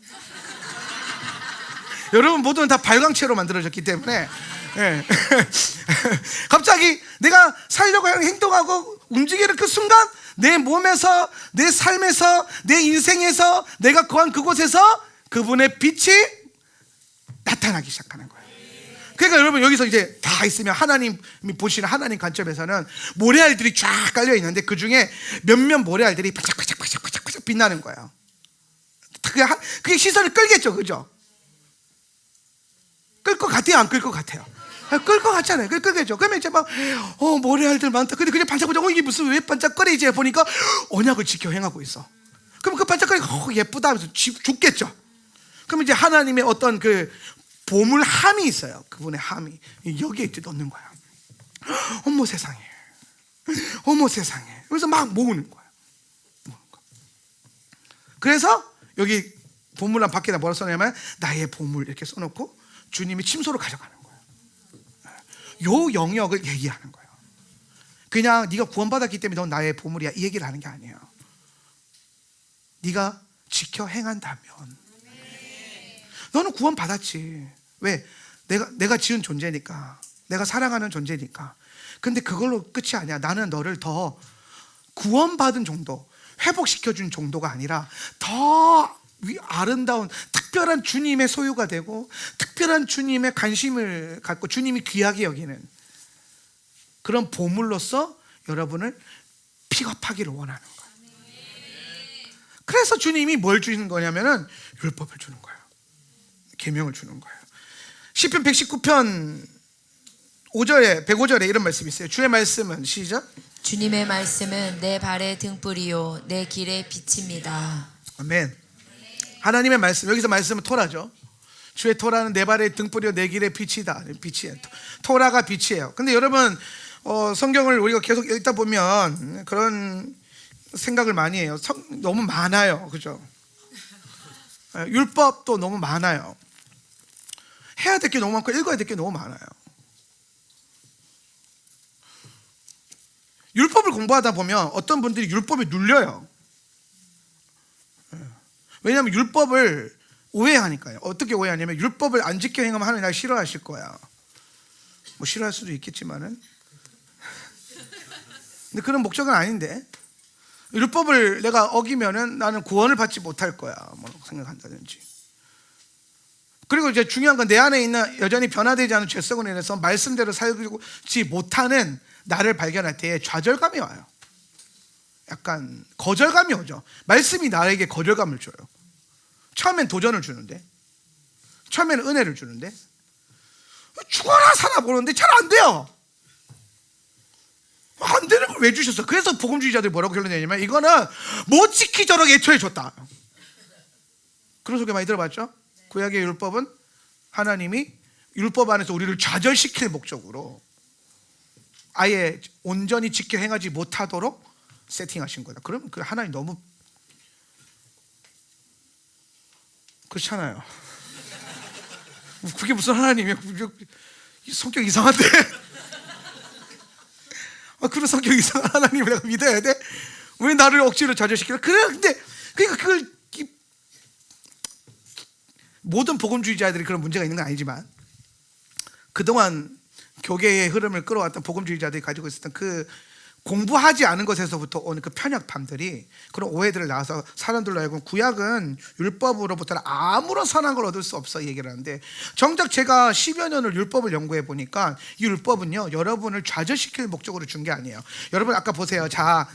여러분 모두는 다 발광체로 만들어졌기 때문에 갑자기 내가 살려고 행동하고 움직이는 그 순간 내 몸에서, 내 삶에서, 내 인생에서, 내가 거한 그곳에서 그분의 빛이 나타나기 시작하는 거예요. 그러니까 여러분 여기서 이제 다 있으면 하나님이 보시는 하나님 관점에서는 모래알들이 쫙 깔려 있는데 그 중에 몇몇 모래알들이 반짝반짝 빛나는 거예요. 그게 시선을 끌겠죠, 그죠? 끌 것 같아요, 안 끌 것 같아요? 끌 것 같잖아요. 끌겠죠. 그러면 이제 막 모래알들 많다. 근데 그냥 반짝반짝 이게 무슨 왜 반짝거리지 보니까 언약을 지켜 행하고 있어. 그럼 그 반짝거리가 예쁘다 하면서 죽겠죠. 그럼 이제 하나님의 어떤 그 보물 함이 있어요. 그분의 함이 여기에 이제 넣는 거야. 어머 세상에. 어머 세상에. 그래서 막 모으는 거예요. 그래서 여기 보물란 밖에다 뭐라 써냐면 나의 보물 이렇게 써놓고 주님이 침소로 가져가는 거예요. 요 영역을 얘기하는 거예요. 그냥 네가 구원받았기 때문에 넌 나의 보물이야 이 얘기를 하는 게 아니에요. 네가 지켜 행한다면 너는 구원받았지. 왜? 내가 지은 존재니까, 내가 사랑하는 존재니까. 근데 그걸로 끝이 아니야. 나는 너를 더 구원받은 정도, 회복시켜준 정도가 아니라 더 아름다운 특별한 주님의 소유가 되고 특별한 주님의 관심을 갖고 주님이 귀하게 여기는 그런 보물로서 여러분을 픽업하기를 원하는 거예요. 그래서 주님이 뭘 주시는 거냐면은 율법을 주는 거예요. 계명을 주는 거예요. 시편 119편 5절에 105절에 이런 말씀이 있어요. 주의 말씀은 시작. 주님의 말씀은 내 발의 등불이요 내 길의 빛입니다. 아멘. 하나님의 말씀, 여기서 말씀은 토라죠. 주의 토라는 내 발의 등불이요 내 길의 빛이다. 빛이에요. 토라가 빛이에요. 근데 여러분 성경을 우리가 계속 읽다 보면 그런 생각을 많이 해요. 너무 많아요. 그죠? 율법도 너무 많아요. 해야 될 게 너무 많고 읽어야 될 게 너무 많아요. 율법을 공부하다 보면 어떤 분들이 율법에 눌려요. 왜냐하면 율법을 오해하니까요. 어떻게 오해하냐면 율법을 안 지켜 행하면 하나님 날 싫어하실 거야. 뭐 싫어할 수도 있겠지만은 근데 그런 목적은 아닌데 율법을 내가 어기면은 나는 구원을 받지 못할 거야 뭐 생각한다든지. 그리고 이제 중요한 건 내 안에 있는 여전히 변화되지 않은 죄성으로 인해서 말씀대로 살지 못하는 나를 발견할 때 좌절감이 와요. 약간 거절감이 오죠. 말씀이 나에게 거절감을 줘요. 처음엔 도전을 주는데, 처음에는 은혜를 주는데, 죽어라 살아보는데 잘 안 돼요. 안 되는 걸 왜 주셨어? 그래서 복음주의자들이 뭐라고 결론 내냐면 이거는 못 지키도록 애초에 줬다. 그런 소리 많이 들어봤죠? 구약의 율법은 하나님이 율법 안에서 우리를 좌절시킬 목적으로 아예 온전히 지켜 행하지 못하도록 세팅하신 거다. 그럼 그 하나님 너무 그렇잖아요. 그게 무슨 하나님이야? 성격 이상한데. 그런 성격 이상한 하나님을 내가 믿어야 돼? 왜 나를 억지로 좌절시키나? 그래, 근데 그러니까 그걸 모든 복음주의자들이 그런 문제가 있는 건 아니지만 그동안 교계의 흐름을 끌어왔던 복음주의자들이 가지고 있었던 그 공부하지 않은 것에서부터 오는 그 편협함들이 그런 오해들을 낳아서 사람들로 하여금 구약은 율법으로부터는 아무런 선한 걸 얻을 수 없어 얘기를 하는데 정작 제가 10여 년을 율법을 연구해 보니까 이 율법은요 여러분을 좌절시킬 목적으로 준 게 아니에요. 여러분 아까 보세요. 자,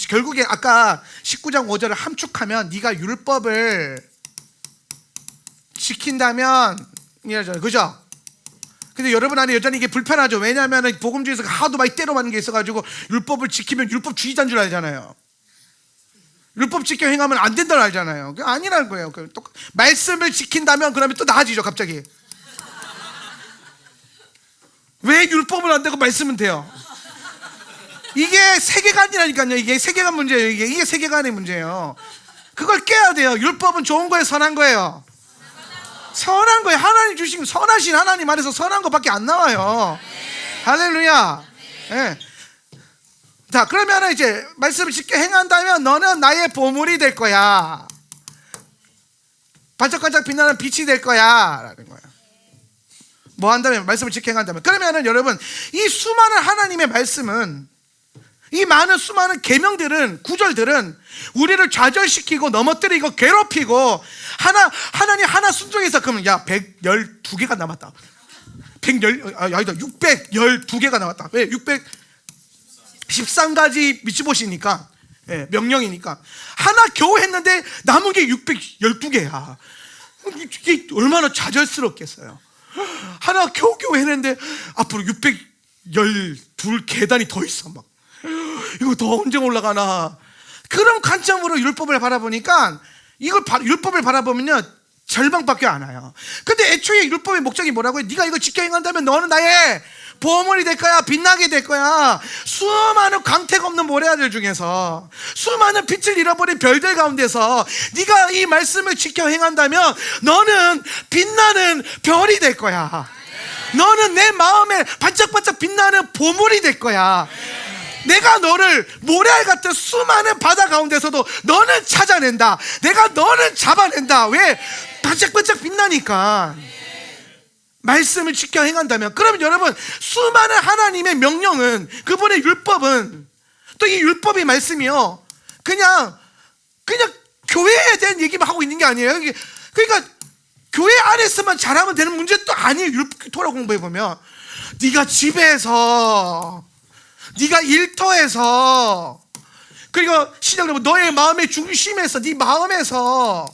결국에 아까 19장 5절을 함축하면 네가 율법을 지킨다면 이러잖아요. 그죠? 근데 여러분 안에 여전히 이게 불편하죠. 왜냐하면 복음주의에서 하도 많이 때려 맞는 게 있어가지고 율법을 지키면 율법주의자인 줄 알잖아요. 율법 지켜 행하면 안 된다는 알잖아요. 아니라는 거예요. 말씀을 지킨다면 그러면 또 나아지죠. 갑자기 왜 율법은 안 되고 말씀은 돼요? 이게 세계관이라니까요. 이게 세계관 문제예요. 이게 세계관의 문제예요. 그걸 깨야 돼요. 율법은 좋은 거예요, 선한 거예요? 선한 거예요. 하나님 주신 선하신 하나님 안에서 선한 것밖에 안 나와요. 할렐루야. 네. 자, 그러면 이제 말씀을 지켜 행한다면 너는 나의 보물이 될 거야. 반짝반짝 빛나는 빛이 될 거야 라는 거예요. 뭐 한다면 말씀을 지켜 행한다면. 그러면은 여러분 이 수많은 하나님의 말씀은 이 많은 수많은 계명들은 구절들은 우리를 좌절시키고 넘어뜨리고 괴롭히고 하나님 하나 순종해서 그러면 야 112개가 남았다. 612개가 남았다. 왜? 613가지 미치보시니까 명령이니까 하나 겨우 했는데 남은 게 612개야. 이게 얼마나 좌절스럽겠어요. 하나 겨우 했는데 앞으로 612 계단이 더 있어 막. 이거 더 언제 올라가나. 그런 관점으로 율법을 바라보니까 율법을 바라보면요 절망밖에 안 와요. 근데 애초에 율법의 목적이 뭐라고요? 네가 이거 지켜 행한다면 너는 나의 보물이 될 거야. 빛나게 될 거야. 수많은 광택 없는 모래아들 중에서, 수많은 빛을 잃어버린 별들 가운데서 네가 이 말씀을 지켜 행한다면 너는 빛나는 별이 될 거야. 너는 내 마음에 반짝반짝 빛나는 보물이 될 거야. 내가 너를 모래알 같은 수많은 바다 가운데서도 너는 찾아낸다. 내가 너는 잡아낸다. 왜? 반짝반짝 빛나니까. 말씀을 지켜 행한다면. 그러면 여러분, 수많은 하나님의 명령은, 그분의 율법은, 또 이 율법의 말씀이요, 그냥 교회에 대한 얘기만 하고 있는 게 아니에요. 그러니까 교회 안에서만 잘하면 되는 문제 또 아니에요. 토라 공부해 보면 네가 집에서, 네가 일터에서, 그리고 시작으로 너의 마음의 중심에서, 네 마음에서,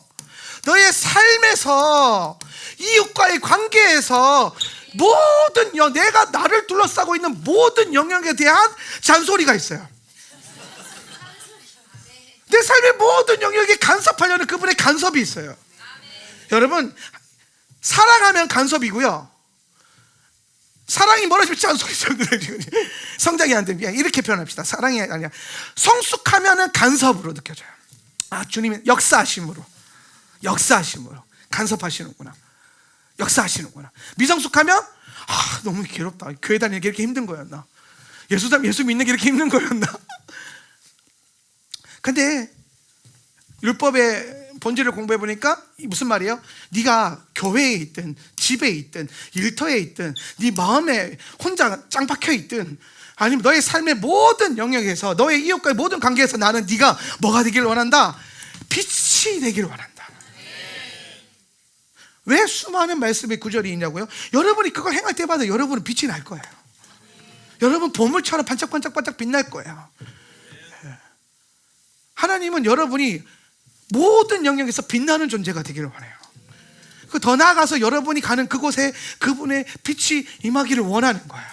너의 삶에서, 이웃과의 관계에서 모든 내가 나를 둘러싸고 있는 모든 영역에 대한 잔소리가 있어요. 내 삶의 모든 영역에 간섭하려는 그분의 간섭이 있어요. 여러분, 사랑하면 간섭이고요, 사랑이 멀어지면 잔소리죠. 성장이 안 되면 이렇게 표현합시다. 사랑이 아니라 성숙하면은 간섭으로 느껴져요. 아, 주님이 역사하심으로 간섭하시는구나. 역사하시는구나. 미성숙하면 너무 괴롭다. 교회 다니는 게 이렇게 힘든 거였나? 예수 믿는 게 이렇게 힘든 거였나? 근데 율법의 본질을 공부해 보니까 무슨 말이에요? 네가 교회에 있든 집에 있든 일터에 있든 네 마음에 혼자 짱 박혀 있든 아니면 너의 삶의 모든 영역에서, 너의 이웃과의 모든 관계에서 나는 네가 뭐가 되기를 원한다? 빛이 되기를 원한다. 왜 수많은 말씀의 구절이 있냐고요? 여러분이 그걸 행할 때마다 여러분은 빛이 날 거예요. 여러분 보물처럼 반짝반짝 빛날 거예요. 하나님은 여러분이 모든 영역에서 빛나는 존재가 되기를 원해요. 더 나아가서 여러분이 가는 그곳에 그분의 빛이 임하기를 원하는 거예요.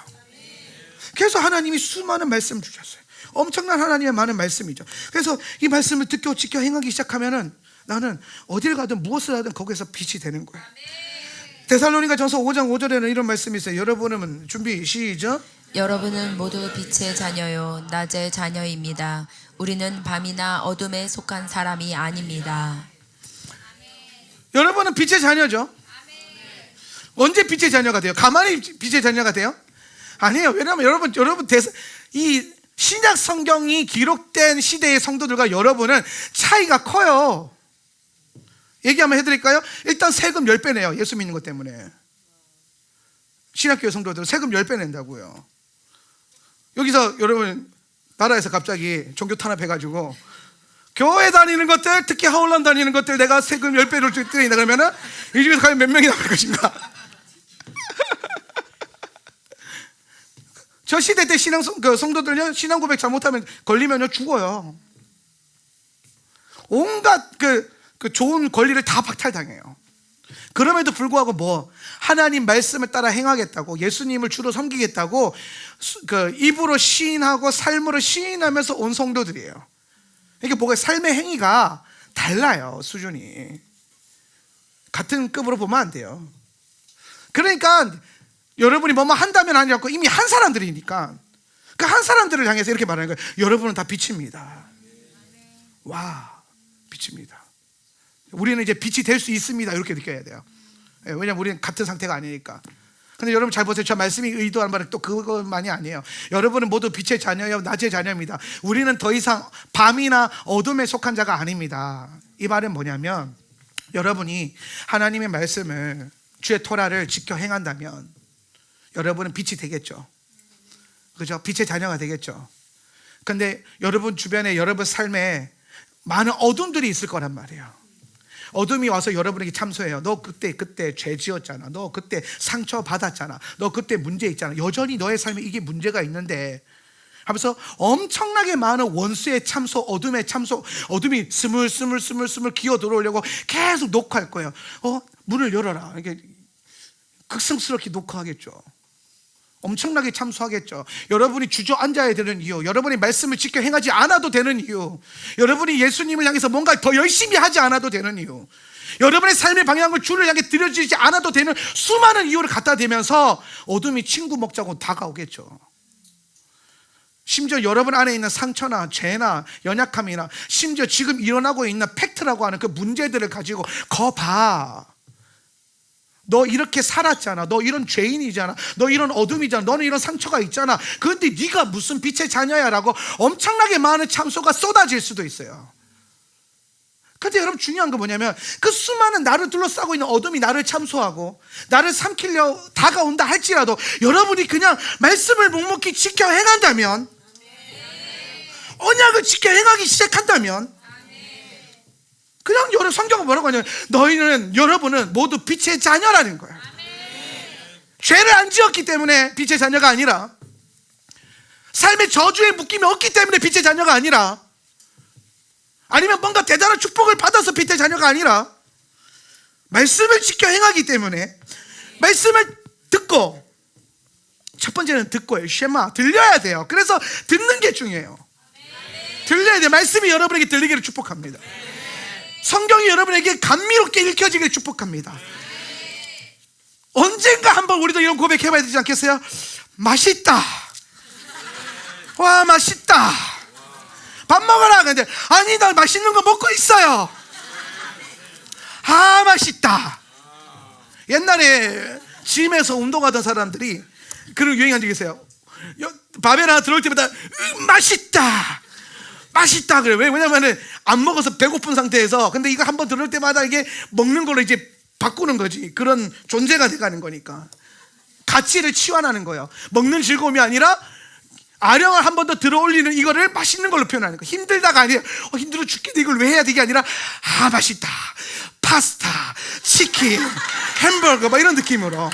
그래서 하나님이 수많은 말씀을 주셨어요. 엄청난 하나님의 많은 말씀이죠. 그래서 이 말씀을 듣고 지켜 행하기 시작하면은 나는 어딜 가든 무엇을 하든 거기서 빛이 되는 거예요. 데살로니가 전서 5장 5절에는 이런 말씀이 있어요. 여러분은 준비 시작. 여러분은 모두 빛의 자녀요 낮의 자녀입니다. 우리는 밤이나 어둠에 속한 사람이 아닙니다. 여러분은 빛의 자녀죠. 언제 빛의 자녀가 돼요? 가만히 빛의 자녀가 돼요? 아니에요. 왜냐하면 여러분 이 신약 성경이 기록된 시대의 성도들과 여러분은 차이가 커요. 얘기 한번 해드릴까요? 일단 세금 10배 내요. 예수 믿는 것 때문에. 신학교회 성도들 세금 10배 낸다고요. 여기서 여러분 나라에서 갑자기 종교 탄압해가지고 교회 다니는 것들, 특히 하울란 다니는 것들 내가 세금 10배를 드린다 그러면은 이 중에서 과연 몇 명이 남을 것인가? 저 시대 때 성도들요, 신앙 고백 잘못하면 걸리면요 죽어요. 온갖 그 좋은 권리를 다 박탈당해요. 그럼에도 불구하고 하나님 말씀을 따라 행하겠다고, 예수님을 주로 섬기겠다고 입으로 시인하고 삶으로 시인하면서 온 성도들이에요. 이게 삶의 행위가 달라요. 수준이 같은 급으로 보면 안 돼요. 그러니까 여러분이 뭐만 한다면 아니라고 이미 한 사람들이니까 그 한 사람들을 향해서 이렇게 말하는 거예요. 여러분은 다 빛입니다. 와, 빛입니다. 우리는 이제 빛이 될 수 있습니다. 이렇게 느껴야 돼요. 왜냐하면 우리는 같은 상태가 아니니까. 근데 여러분 잘 보세요. 저 말씀이 의도한 말은 또 그것만이 아니에요. 여러분은 모두 빛의 자녀요 낮의 자녀입니다. 우리는 더 이상 밤이나 어둠에 속한 자가 아닙니다. 이 말은 뭐냐면 여러분이 하나님의 말씀을, 주의 토라를 지켜 행한다면 여러분은 빛이 되겠죠. 그죠? 빛의 자녀가 되겠죠. 근데 여러분 주변에, 여러분 삶에 많은 어둠들이 있을 거란 말이에요. 어둠이 와서 여러분에게 참소해요. 너 그때 죄 지었잖아. 너 그때 상처 받았잖아. 너 그때 문제 있잖아. 여전히 너의 삶에 이게 문제가 있는데 하면서 엄청나게 많은 원수의 참소, 어둠의 참소, 어둠이 스물 기어 들어오려고 계속 녹화할 거예요. 문을 열어라. 이게 극성스럽게 녹화하겠죠. 엄청나게 참소하겠죠. 여러분이 주저앉아야 되는 이유, 여러분이 말씀을 지켜 행하지 않아도 되는 이유, 여러분이 예수님을 향해서 뭔가 더 열심히 하지 않아도 되는 이유, 여러분의 삶의 방향을 주를 향해 들여지지 않아도 되는 수많은 이유를 갖다 대면서 어둠이 친구 먹자고 다가오겠죠. 심지어 여러분 안에 있는 상처나 죄나 연약함이나 심지어 지금 일어나고 있는 팩트라고 하는 그 문제들을 가지고 봐. 너 이렇게 살았잖아. 너 이런 죄인이잖아. 너 이런 어둠이잖아. 너는 이런 상처가 있잖아. 그런데 네가 무슨 빛의 자녀야 라고 엄청나게 많은 참소가 쏟아질 수도 있어요. 근데 여러분 중요한 건 뭐냐면 그 수많은 나를 둘러싸고 있는 어둠이 나를 참소하고 나를 삼키려 다가온다 할지라도 여러분이 그냥 말씀을 묵묵히 지켜 행한다면, 언약을 지켜 행하기 시작한다면, 그냥 여러분 성경은 뭐라고 하냐면 여러분은 모두 빛의 자녀라는 거예요. 죄를 안 지었기 때문에 빛의 자녀가 아니라, 삶의 저주에 묶임이 없기 때문에 빛의 자녀가 아니라, 아니면 뭔가 대단한 축복을 받아서 빛의 자녀가 아니라, 말씀을 지켜 행하기 때문에, 말씀을 듣고, 첫 번째는 듣고요. 쉐마, 들려야 돼요. 그래서 듣는 게 중요해요. 들려야 돼요. 말씀이 여러분에게 들리기를 축복합니다. 성경이 여러분에게 감미롭게 읽혀지기를 축복합니다. 언젠가 한번 우리도 이런 고백해봐야 되지 않겠어요? 맛있다. 와, 맛있다. 밥 먹어라. 근데 아니, 나 맛있는 거 먹고 있어요. 아, 맛있다. 옛날에 짐에서 운동하던 사람들이 그런 유행한 적이 있어요. 밥에 하나 들어올 때마다 맛있다, 맛있다 그래. 왜냐면은 안 먹어서 배고픈 상태에서, 근데 이거 한번 들어올 때마다 이게 먹는 걸로 이제 바꾸는 거지. 그런 존재가 돼가는 거니까 가치를 치환하는 거예요. 먹는 즐거움이 아니라 아령을 한 번 더 들어올리는 이거를 맛있는 걸로 표현하는 거예요. 힘들다가 아니라 힘들어 죽겠는데 이걸 왜 해야 되게 아니라, 아, 맛있다. 파스타, 치킨, 햄버거 막 이런 느낌으로.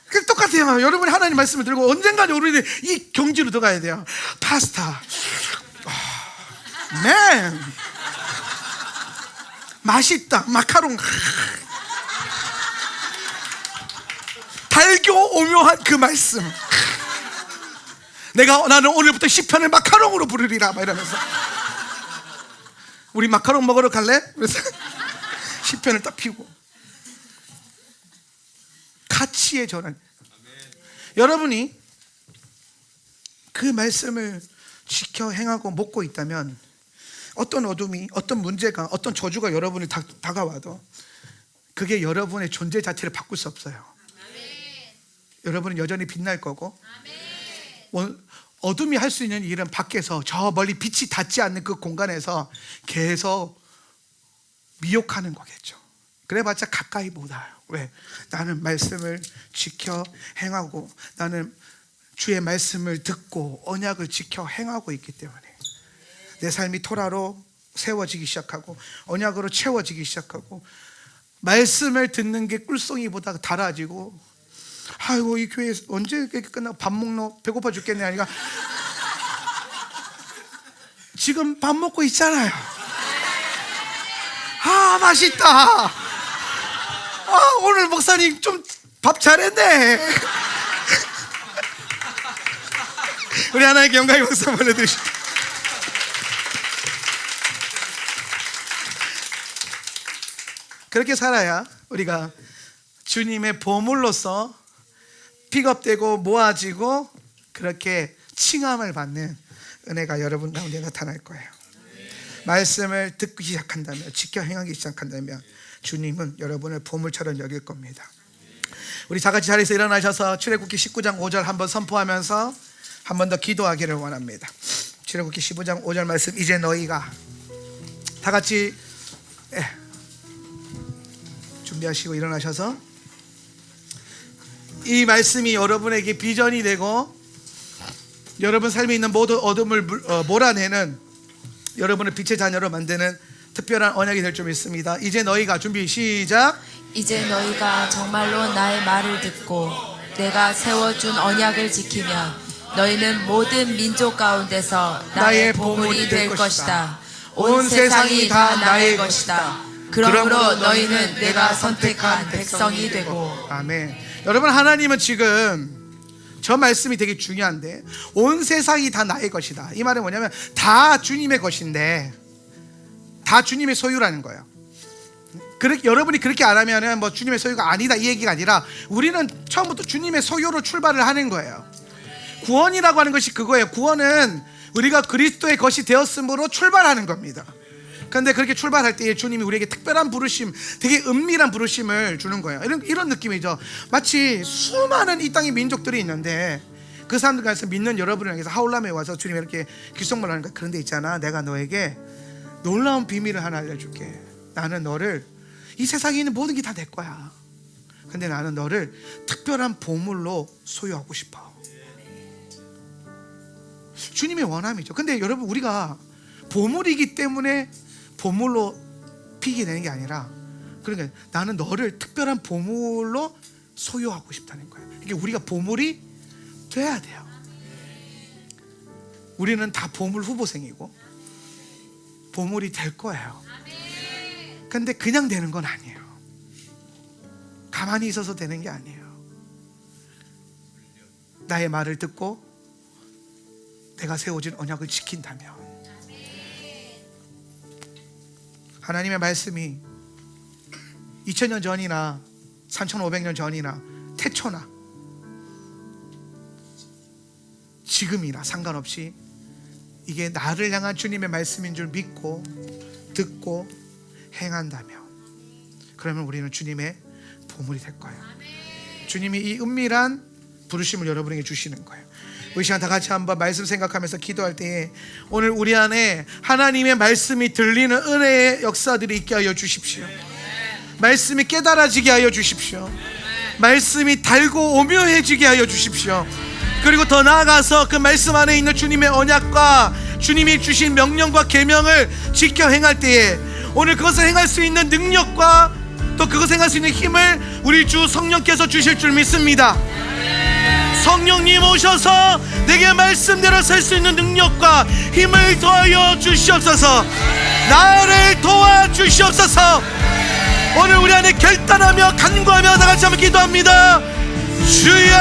그 똑같아요. 여러분이 하나님 말씀을 들고 언젠가 우리는 이 경지로 들어가야 돼요. 파스타, 맨 맛있다. 마카롱, 달교 오묘한 그 말씀. 나는 오늘부터 시편을 마카롱으로 부르리라 막 이러면서, 우리 마카롱 먹으러 갈래? 그래서 시편을 딱 피우고, 가치의 전환. 여러분이 그 말씀을 지켜 행하고 먹고 있다면 어떤 어둠이, 어떤 문제가, 어떤 저주가 여러분을 다가와도 그게 여러분의 존재 자체를 바꿀 수 없어요. 여러분은 여전히 빛날 거고, 어둠이 할 수 있는 일은 밖에서 저 멀리 빛이 닿지 않는 그 공간에서 계속 미혹하는 거겠죠. 그래봤자 가까이 못 와요. 왜? 나는 말씀을 지켜 행하고, 나는 주의 말씀을 듣고 언약을 지켜 행하고 있기 때문에 내 삶이 토라로 세워지기 시작하고 언약으로 채워지기 시작하고, 말씀을 듣는 게 꿀송이보다 달아지고, 아이고 이 교회 언제 이렇게 끝나고 밥 먹노? 배고파 죽겠네. 아니가 지금 밥 먹고 있잖아요. 아, 맛있다. 아, 오늘 목사님 좀 밥 잘했네. 우리 하나님께 영광의 박수 보내드리십시오. 그렇게 살아야 우리가 주님의 보물로서 픽업되고 모아지고 그렇게 칭함을 받는 은혜가 여러분 가운데 나타날 거예요. 말씀을 듣기 시작한다면, 지켜 행하기 시작한다면 주님은 여러분을 보물처럼 여길 겁니다. 우리 다 같이 자리에서 일어나셔서 출애굽기 19장 5절 한번 선포하면서 한 번 더 기도하기를 원합니다. 출애굽기 15장 5절 말씀, 이제 너희가 다 같이 준비하시고 일어나셔서 이 말씀이 여러분에게 비전이 되고 여러분 삶에 있는 모든 어둠을 몰아내는, 여러분을 빛의 자녀로 만드는 특별한 언약이 될 줄 믿습니다. 이제 너희가, 준비 시작. 이제 너희가 정말로 나의 말을 듣고 내가 세워준 언약을 지키면 너희는 모든 민족 가운데서 나의 보물이 될 것이다. 온 세상이 다 나의 것이다. 그러므로 너희는 내가 선택한 백성이 되고. 아멘. 여러분, 하나님은 지금 저 말씀이 되게 중요한데, 온 세상이 다 나의 것이다. 이 말은 뭐냐면 다 주님의 것인데 다 주님의 소유라는 거예요. 여러분이 그렇게 안 하면 뭐 주님의 소유가 아니다 이 얘기가 아니라, 우리는 처음부터 주님의 소유로 출발을 하는 거예요. 구원이라고 하는 것이 그거예요. 구원은 우리가 그리스도의 것이 되었으므로 출발하는 겁니다. 그런데 그렇게 출발할 때 주님이 우리에게 특별한 부르심, 되게 은밀한 부르심을 주는 거예요. 이런 느낌이죠. 마치 수많은 이 땅의 민족들이 있는데 그 사람들 가서 믿는 여러분을 향해서 하울람에 와서 주님이 이렇게 귓속말을 하는 거야. 그런데 있잖아, 내가 너에게 놀라운 비밀을 하나 알려줄게. 나는 너를, 이 세상에 있는 모든 게 다 내 거야. 근데 나는 너를 특별한 보물로 소유하고 싶어. 주님의 원함이죠. 근데 여러분, 우리가 보물이기 때문에 보물로 피게 되는 게 아니라, 그러니까 나는 너를 특별한 보물로 소유하고 싶다는 거예요. 이게 우리가 보물이 돼야 돼요. 우리는 다 보물 후보생이고 보물이 될 거예요. 근데 그냥 되는 건 아니에요. 가만히 있어서 되는 게 아니에요. 나의 말을 듣고 내가 세워진 언약을 지킨다면, 하나님의 말씀이 2000년 전이나 3500년 전이나 태초나 지금이나 상관없이 이게 나를 향한 주님의 말씀인 줄 믿고 듣고 행한다면, 그러면 우리는 주님의 보물이 될 거예요. 주님이 이 은밀한 부르심을 여러분에게 주시는 거예요. 우리 시간 다 같이 한번 말씀 생각하면서 기도할 때에 오늘 우리 안에 하나님의 말씀이 들리는 은혜의 역사들이 있게 하여 주십시오. 말씀이 깨달아지게 하여 주십시오. 말씀이 달고 오묘해지게 하여 주십시오. 그리고 더 나아가서 그 말씀 안에 있는 주님의 언약과 주님이 주신 명령과 계명을 지켜 행할 때에 오늘 그것을 행할 수 있는 능력과 또 그것을 행할 수 있는 힘을 우리 주 성령께서 주실 줄 믿습니다. 성령님 오셔서 내게 말씀대로 살 수 있는 능력과 힘을 더하여 주시옵소서. 나를 도와주시옵소서. 오늘 우리 안에 결단하며 간구하며 다같이 한번 기도합니다. 주여,